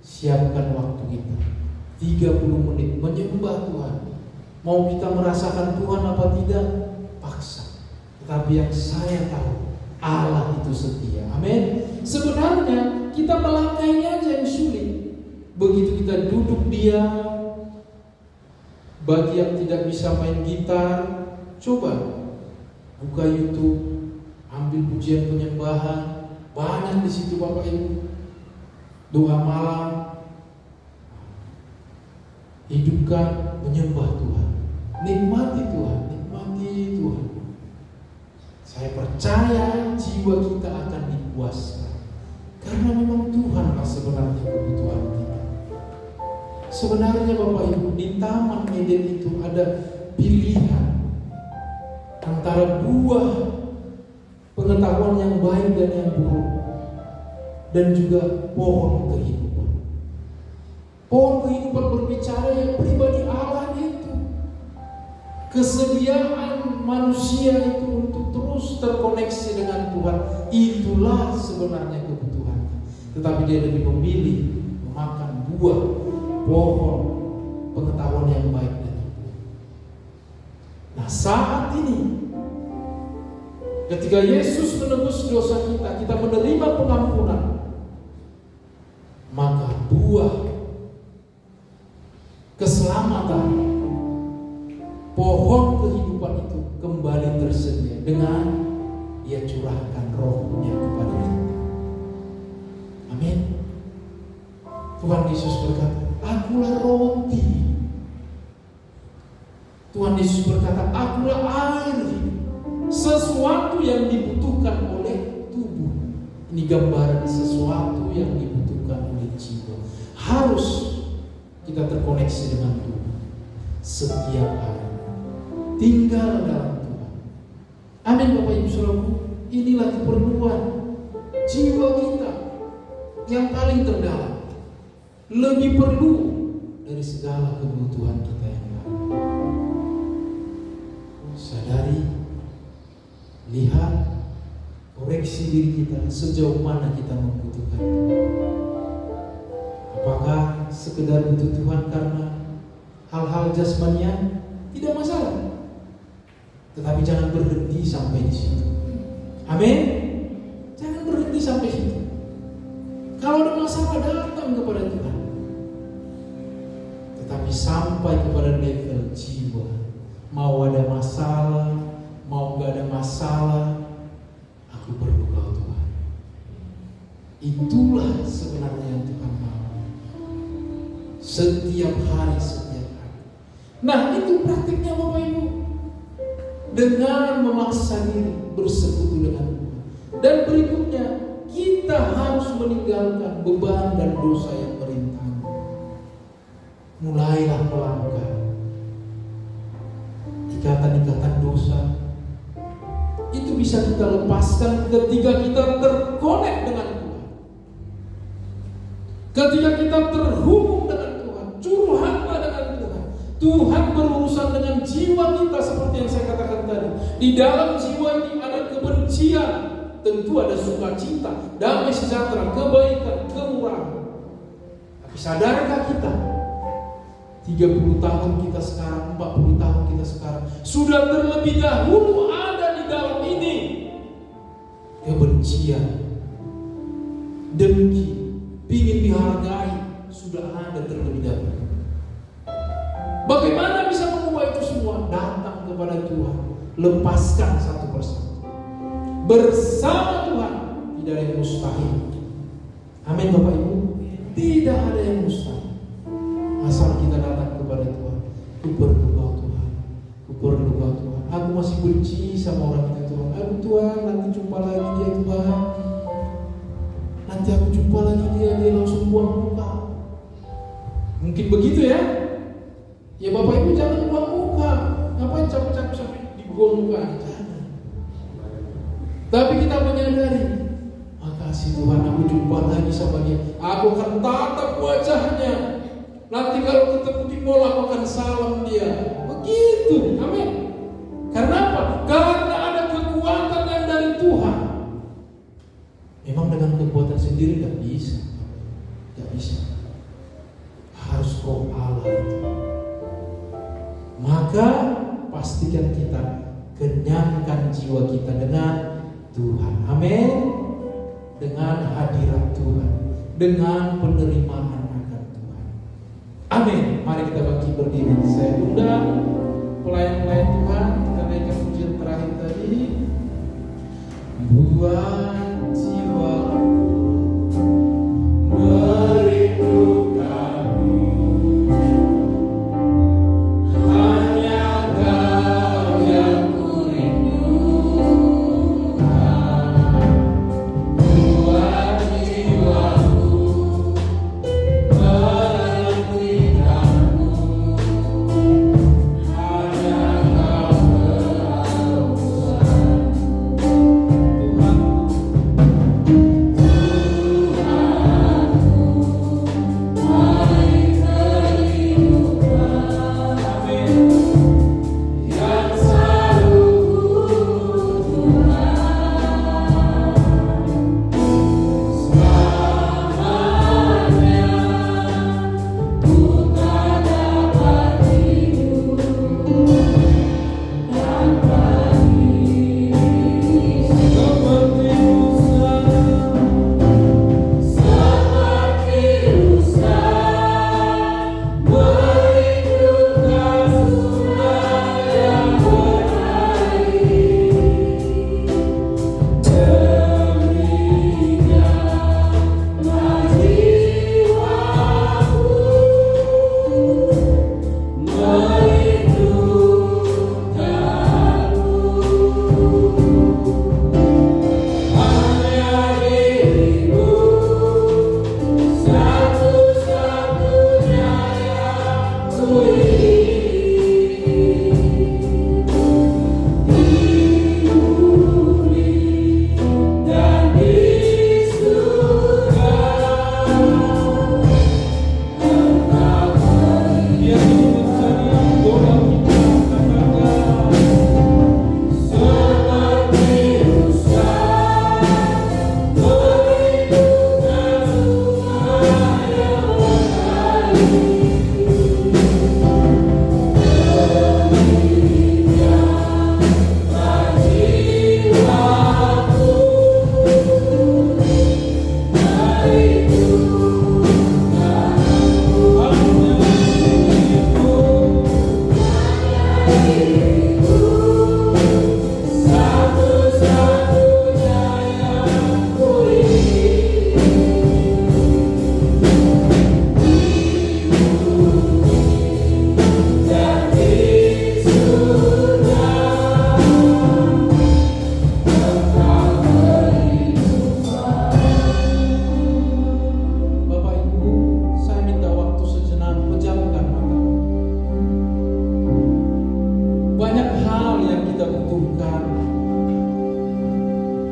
siapkan waktu kita. 30 menit menyembah Tuhan. Mau kita merasakan Tuhan apa tidak, paksa. Tetapi yang saya tahu, Allah itu setia. Amin. Sebenarnya kita melangkahnya aja yang sulit. Begitu kita duduk diam, bagi yang tidak bisa main gitar, coba buka YouTube, ambil pujian penyembahan, banyak di situ Bapak Ibu. Doa malam, hidupkan menyembah Tuhan. Nikmati Tuhan, nikmati Tuhan. Saya percaya jiwa kita akan dipuaskan. Karena memang Tuhanlah sebenarnya kebutuhan kita. Sebenarnya Bapak Ibu, di Taman Eden itu ada pilihan antara buah pengetahuan yang baik dan yang buruk, dan juga pohon kehidupan. Pohon kehidupan berbicara yang pribadi Allah itu, kesediaan manusia itu untuk terus terkoneksi dengan Tuhan. Itulah sebenarnya kebutuhan. Tetapi dia lebih memilih memakan buah pohon pengetahuan yang baik dan yang buruk. Nah, saat ini ketika Yesus menebus dosa kita, kita menerima pengampunan, maka buah keselamatan, pohon kehidupan itu kembali tersedia dengan Dia curahkan Roh-Nya kepada kita. Amin. Tuhan Yesus berkata, Akulah roti. Tuhan Yesus berkata, Akulah air hidup. Sesuatu yang dibutuhkan oleh tubuh. Ini gambaran sesuatu yang dibutuhkan oleh jiwa. Harus kita terkoneksi dengan Tuhan setiap hari. Tinggal dalam Tuhan. Amin Bapak Ibu Saudaraku. Inilah keperluan jiwa kita yang paling terdalam. Lebih perlu dari segala kebutuhan kita yang lain. Sadari, lihat, koreksi diri kita sejauh mana kita membutuhkan Tuhan. Apakah sekedar butuh Tuhan karena hal-hal jasmanian? Tidak masalah. Tetapi jangan berhenti sampai di situ. Amin. Jangan berhenti sampai situ. Kalau ada masalah, datang kepada Tuhan. Tetapi sampai kepada level jiwa. Mau ada masalah, mau gak ada masalah, aku perlu Kau Tuhan. Itulah sebenarnya yang Tuhan mau. Setiap hari. Nah, itu praktiknya Bapak Ibu. Dengan memaksa diri bersekutu dengan Tuhan. Dan berikutnya, kita harus meninggalkan beban dan dosa yang merintangi. Mulailah melangkah. Ikatan-ikatan dosa itu bisa kita lepaskan ketika kita terkonek dengan Tuhan. Ketika kita terhubung dengan Tuhan, curhatlah dengan Tuhan. Tuhan berurusan dengan jiwa kita seperti yang saya katakan tadi. Di dalam jiwa ini ada kebencian, tentu ada sukacita, damai sejahtera, kebaikan, kemurahan. Tapi sadarkah kita? 30 tahun kita sekarang, 40 tahun kita sekarang sudah terlebih dahulu ada di dalam ini kebencian, dengki, ingin dihargai, sudah ada terlebih dahulu. Bagaimana bisa mengubah itu semua? Datang kepada Tuhan, lepaskan satu persatu. Bersama Tuhan tidak ada yang mustahil. Amin Bapak Ibu. Tidak ada yang mustahil. Asal kita datang kepada Tuhan. Ku perlu Kau Tuhan. Ku perlu Kau Tuhan. Aku masih benci sama orang itu Tuhan. Aduh Tuhan, nanti jumpa lagi dia Tuhan. Nanti aku jumpa lagi dia langsung buang muka. Mungkin begitu ya. Ya Bapak Ibu jangan buang muka. Ngapain capek-capek sampai dibuang muka? Jangan. Tapi kita menyadari, makasih Tuhan, aku jumpa lagi sama dia. Aku akan tatap wajahnya. Nanti kalau ketemu di mall aku akan salam dia. Begitu, amin. Karena apa? Karena ada kekuatan yang dari Tuhan. Memang dengan kekuatan sendiri gak bisa. Gak bisa. Harus Roh Allah maka pastikan kita kenyangkan jiwa kita dengan Tuhan. Amin. Dengan hadirat Tuhan, dengan penerimaan akan Tuhan. Amin. Mari kita bangkit berdiri. Saya undang pelayan-pelayan Tuhan, kita naikkan pujian terakhir tadi. Buat jiwa merindukanmu, hanya Kau yang kurindukan. Buat jiwaku menantikanmu, hanya Kau berausan.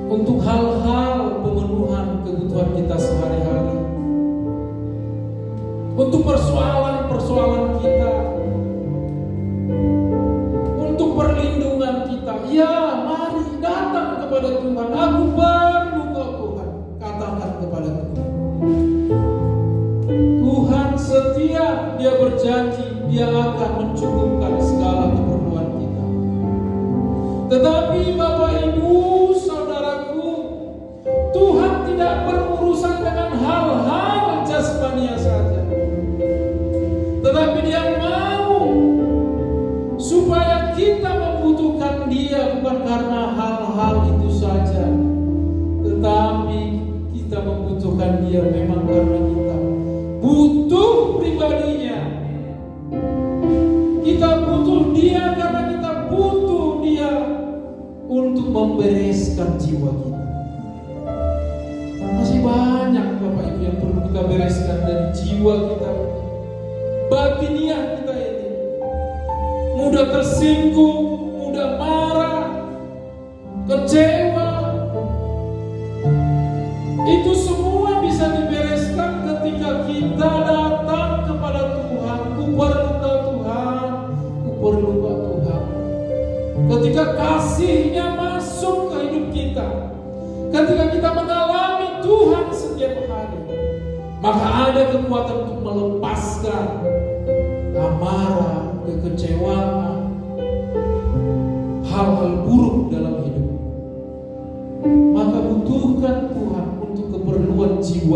Untuk hal-hal pemenuhan kebutuhan kita sehari-hari, untuk persoalan-persoalan kita, untuk perlindungan kita. Ya, mari datang kepada Tuhan. Aku perlu Kau Tuhan. Katakan kepada Tuhan. Tuhan setia, Dia berjanji Dia akan mencukupkan segala keperluan kita. Tetapi Bapak Ibu, saudaraku, Tuhan tidak berurusan dengan hal-hal jasmania saja, tetapi Dia mau supaya kita membutuhkan Dia, bukan karena hal-hal itu saja, tetapi kita membutuhkan Dia memang karena kita butuh pribadinya. Kita butuh Dia karena kita butuh Dia untuk membereskan jiwa kita. Masih banyak Bapak Ibu yang perlu kita bereskan dari jiwa kita, batiniah kita ini. Mudah tersinggung, mudah marah, kecewa. Itu semua bisa dibereskan ketika kita datang kepada Tuhan. Ku perlu Kau Tuhan, ku perlu Kau Tuhan. Ketika kasih-Nya masuk ke hidup kita, ketika kita mengalami Tuhan setiap hari, maka ada kekuatan untuk melepaskan amarah, kekecewaan,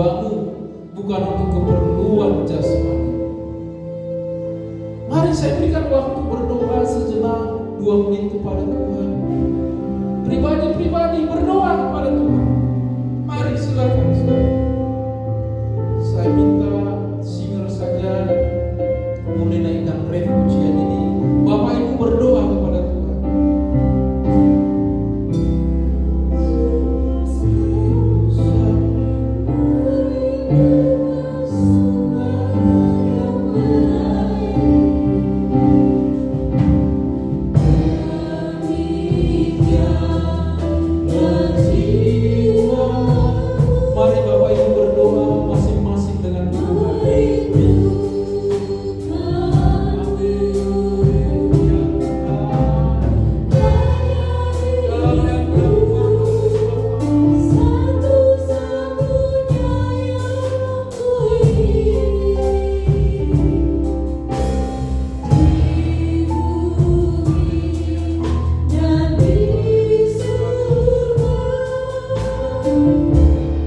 jiwamu, bukan untuk keperluan jasmani. Mari saya berikan waktu berdoa sejenak 2 menit kepada Tuhan. Pribadi-pribadi berdoa kepada Tuhan. Mari silakan. Saya minta singer saja menunaikan ref pujian ini. Bapak Ibu berdoa kepada Tuhan. Mari Bapak Ibu berdoa masing-masing dengan Tuhan.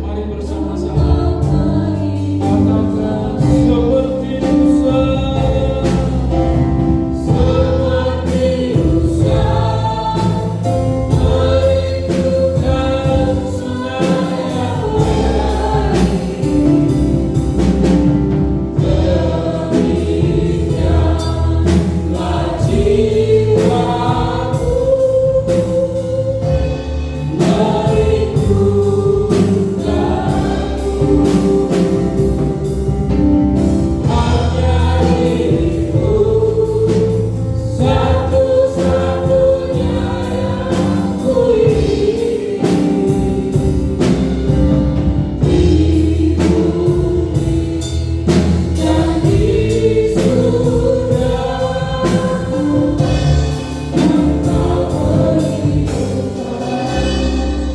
Mari bersama-sama katakan seperti Musa, merikukan sungai yang berikanlah jiwaku, hanya dirimu satu-satunya yang kuingini. Di bumi dan di surga,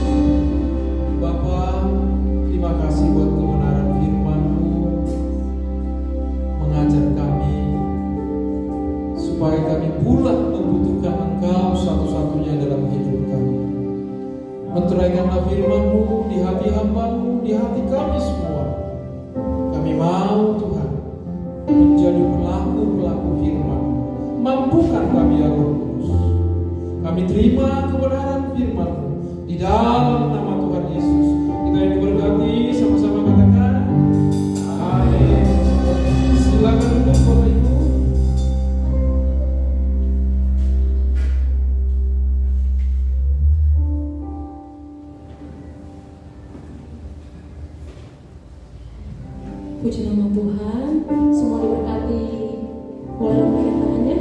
Engkau Bapa, terima kasih buat kebenaran firman-Mu, mengajar kami supaya kami pula membutuhkan Engkau satu-satunya dalam hidup kami. Menteraikanlah firman-Mu di hati hamba-Mu, di hati kami semua. Kami mau Tuhan menjadi pelaku-pelaku firman. Mampukan kami ya Roh Kudus. Kami terima kebenaran firman-Mu di dalam nama Tuhan Yesus. Kita yang diberkati sama-sama katakan amin. Silakan duduk Bapak Ibu. Puji nama Tuhan, semua diberkati. Boleh lambaikan tangannya.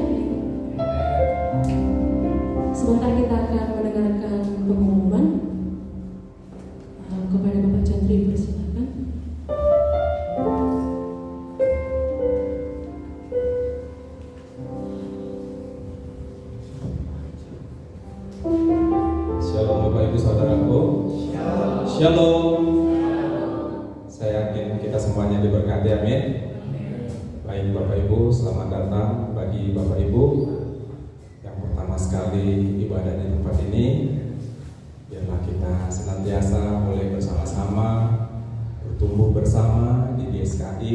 Sebentar kita akan mendengarkan pengumuman. Kepada Bapak Chandri persilakan. Shalom Bapak Ibu Saudaraku. Shalom. Saya yakin kita semuanya diberkati, amin. Baik Bapak Ibu, selamat datang bagi Bapak Ibu yang pertama sekali ibadah di tempat ini. Biarlah kita senantiasa boleh bersama-sama bertumbuh bersama di GSKI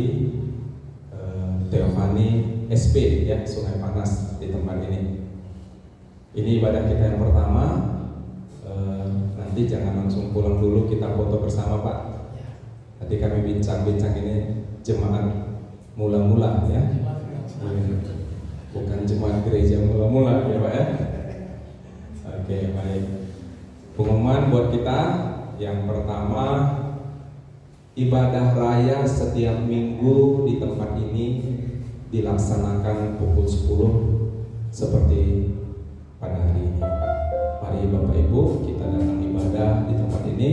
Teofani SP ya, Sungai Panas di tempat ini. Ini ibadah kita yang pertama. Nanti jangan langsung pulang dulu, kita foto bersama Pak. Nanti kami bincang-bincang ini jemaat mula-mula ya, bukan jemaat gereja mula-mula ya Pak ya. Oke, baik. Pengumuman buat kita yang pertama, ibadah raya setiap minggu di tempat ini dilaksanakan pukul 10 seperti pada hari ini. Mari Bapak Ibu kita datang ibadah di tempat ini,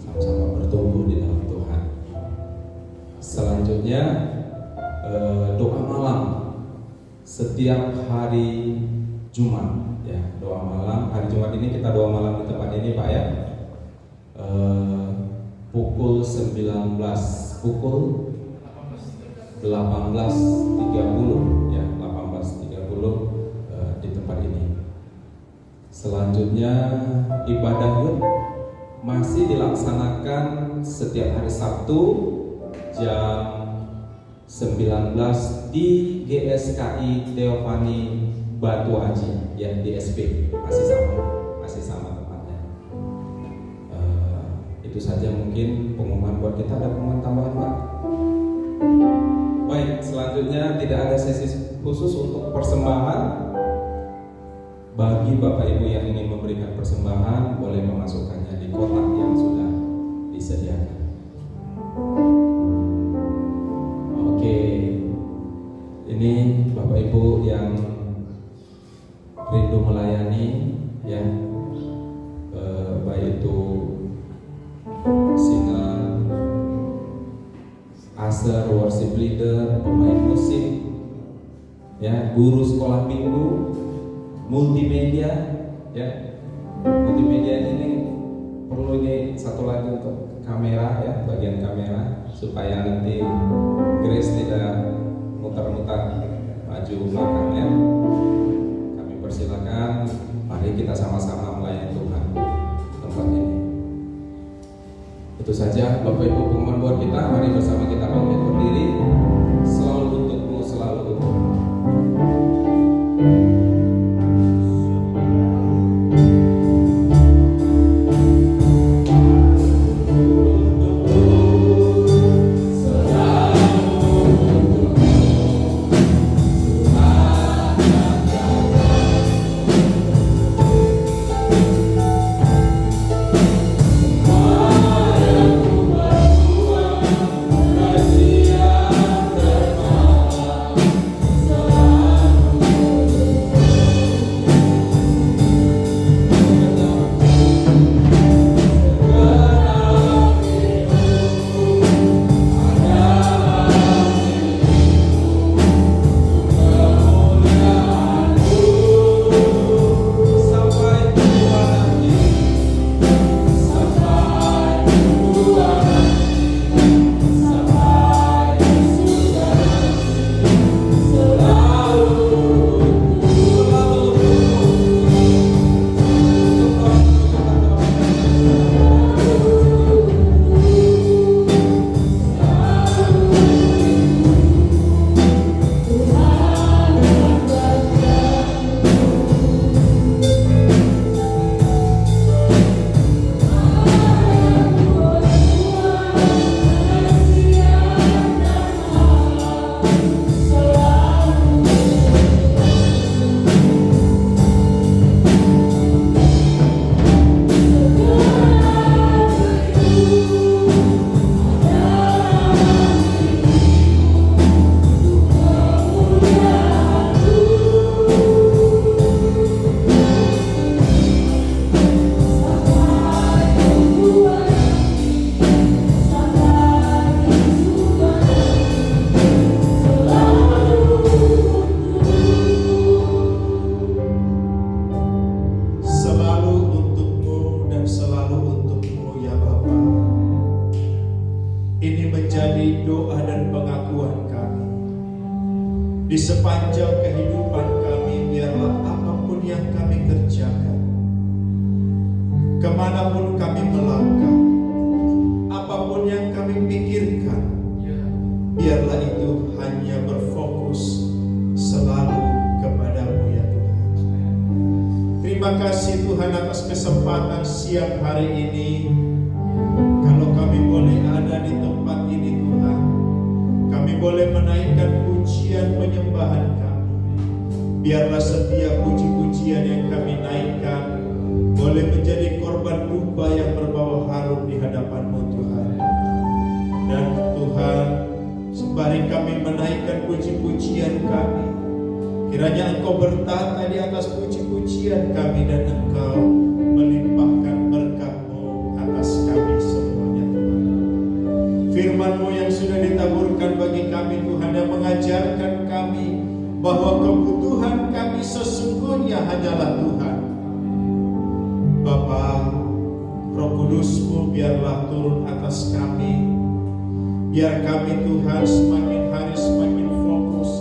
sama-sama bertumbuh di dalam Tuhan. Selanjutnya doa malam setiap hari Jumat ya, doa malam hari Jumat ini kita doa malam di tempat ini Pak ya. Pukul 19, pukul 18.30 ya, 18.30 di tempat ini. Selanjutnya ibadah yud masih dilaksanakan setiap hari Sabtu jam 19 di GSKI Teofani Batu Haji, ya, di SP, masih sama tempatnya. Itu saja mungkin pengumuman buat kita. Ada pengumuman tambahan, Pak? Baik, selanjutnya tidak ada sesi khusus untuk persembahan. Bagi Bapak Ibu yang ingin memberikan persembahan, boleh memasukkannya di kotak yang sudah disediakan. Oke, ini Bapak Ibu yang rindu melayani, ya, baik itu singer, aser, worship leader, pemain musik, ya, guru sekolah minggu, multimedia, ya. Multimedia ini perlu ini satu lagi untuk kamera, ya, bagian kamera, supaya nanti Grace tidak muter-muter maju belakang, ya. Kami persilakan, mari kita sama-sama melayani Tuhan tempat ini. Itu saja Bapak Ibu pengumuman buat kita. Mari bersama kita bangkit berdiri. Selalu untukmu, selalu untukmu. Di sepanjang kehidupan kami, biarlah apapun yang kami kerjakan, kemanapun kami melangkah, apapun yang kami pikirkan, biarlah itu hanya berfokus selalu kepadamu ya Tuhan. Terima kasih Tuhan atas kesempatan siang hari ini. Kalau kami boleh ada di tempat ini Tuhan, kami boleh menaikkan pujian penyembahan kami. Biarlah setiap puji-pujian yang kami naikkan boleh menjadi korban dupa yang berbau harum di hadapan-Mu Tuhan. Dan Tuhan, sembari kami menaikkan puji-pujian kami, kiranya Engkau bertata di atas puji-pujian kami dan Engkau melimpahkan berkat-Mu atas kami semuanya Tuhan. Firman-Mu yang sudah ditaburkan bagi kami Tuhan, yang mengajarkan kami bahwa kebutuhan kami sesungguhnya hanyalah Tuhan. Bapa, Roh Kudus-Mu biarlah turun atas kami. Biar kami Tuhan semakin hari semakin fokus.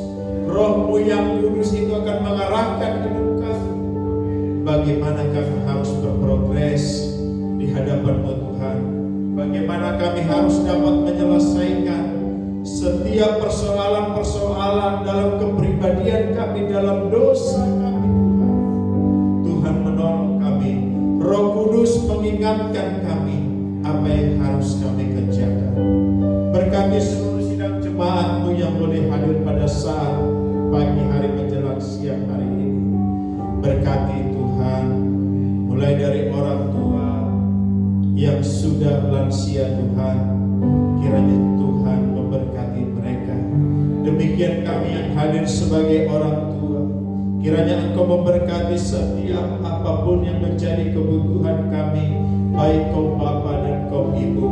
Roh-Mu yang kudus itu akan mengarahkan hidup kami. Bagaimana kami harus berprogres di hadapan-Mu Tuhan. Bagaimana kami harus dapat menyelesaikan setiap persoalan-persoalan dalam kepribadian kami, dalam dosa kami, Tuhan. Tuhan menolong kami. Roh Kudus mengingatkan kami apa yang harus kami kerjakan. Berkati seluruh sidang jemaat-Mu yang boleh hadir pada saat pagi hari menjelang siang hari ini. Berkati Tuhan, mulai dari orang tua yang sudah lansia Tuhan, kiranya Tuhan memberkati mereka. Demikian kami yang hadir sebagai orang tua, kiranya Engkau memberkati setiap apapun yang menjadi kebutuhan kami, baik kaum bapa dan kaum ibu.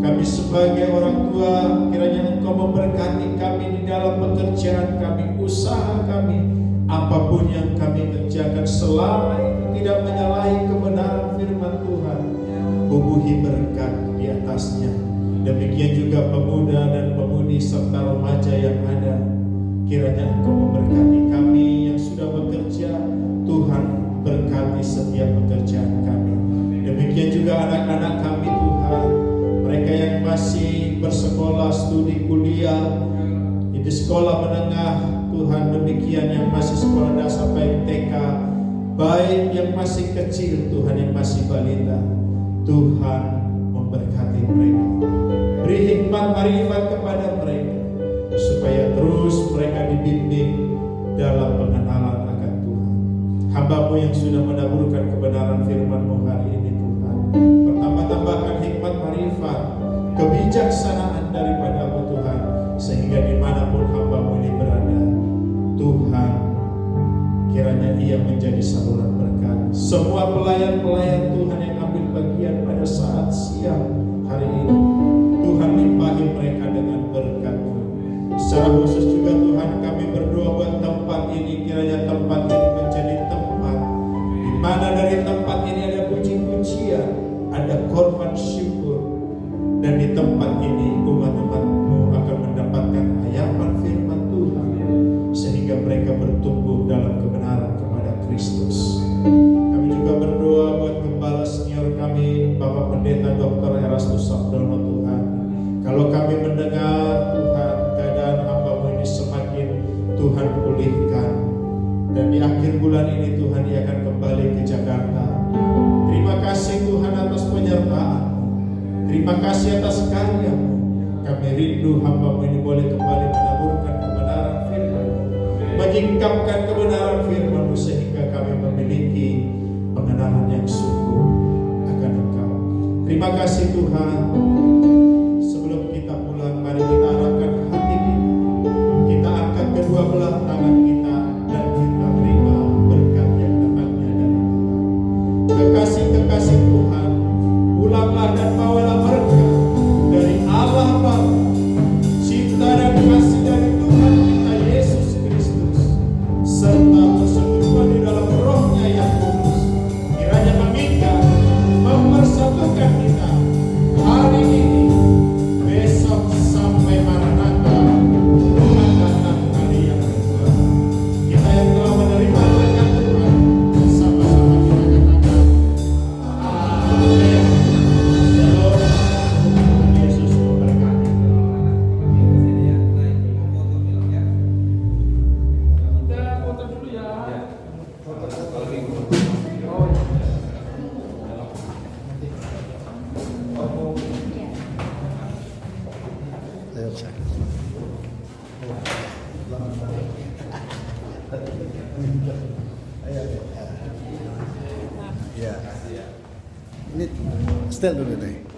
Kami sebagai orang tua, kiranya Engkau memberkati kami di dalam pekerjaan kami, usaha kami, apapun yang kami kerjakan selama itu tidak menyalahi kebenaran firman Tuhan. Bubuhi berkat di atasnya. Demikian juga pemuda dan pemudi serta remaja yang ada. Kiranya Engkau memberkati kami yang sudah bekerja. Tuhan berkati setiap pekerjaan kami. Demikian juga anak-anak kami Tuhan. Mereka yang masih bersekolah, studi, kuliah, di sekolah menengah Tuhan, demikian yang masih sekolah dasar baik TK, baik yang masih kecil Tuhan, yang masih balita. Tuhan memberkati mereka. Beri hikmat marifat kepada mereka, supaya terus mereka dibimbing dalam pengenalan akan Tuhan. Hamba-Mu yang sudah menaburkan kebenaran firman-Mu hari ini Tuhan, pertambah-tambahkan hikmat marifat, kebijaksanaan daripada-Mu Tuhan, sehingga dimanapun hamba-Mu ini berada, Tuhan, kiranya ia menjadi saluran berkat. Semua pelayan-pelayan Tuhan yang ambil bagian pada saat siang hari ini, Tuhan limpahi mereka dengan berkat-Mu. Secara khusus juga Tuhan, kami berdoa buat tempat ini, kiranya tempat ini menjadi tempat di mana dari tempat ini ada puji-pujian, ada korban syukur, dan di tempat ini umat-umat-Mu akan mendapatkan hayapan firman Tuhan, sehingga mereka bertumbuh dalam kebenaran kepada Kristus. Kami juga berdoa buat Gembala senior kami, Bapak Pendeta Dr. Erastus Sabdono Tuhan. Kalau kami mendengar Tuhan, keadaan hamba-Mu ini semakin Tuhan pulihkan, dan di akhir bulan ini Tuhan ia akan kembali ke Jakarta. Terima kasih Tuhan atas penyertaan-Mu. Terima kasih atas karya-Mu. Kami rindu hamba-Mu ini boleh kembali menaburkan kebenaran firman-Mu, menyingkapkan kebenaran firman-Mu, sehingga kami memiliki pengenalan yang sungguh akan Engkau. Terima kasih Tuhan. Sebelum kita pulang, mari kita arahkan hati kita. Kita angkat kedua belah tangan kita dan kita terima berkat yang datangnya dari Tuhan. Kekasih-kekasih Tuhan, pulanglah dan bawalah berkat dari Allah Bapa, cinta dan kasih dari Tuhan kita Yesus Kristus, serta persekutuan di dalam Roh-Nya yang kudus, kiranya mengikat, mempersatukan kita hari ini, besok sampai Maranatha, Tuhan datang kali yang kedua. Kita yang telah menerima berkat Tuhan, sama-sama kita katakan amin. Shalom. Yesus memberkati. Ya. Ini setel dulu deh.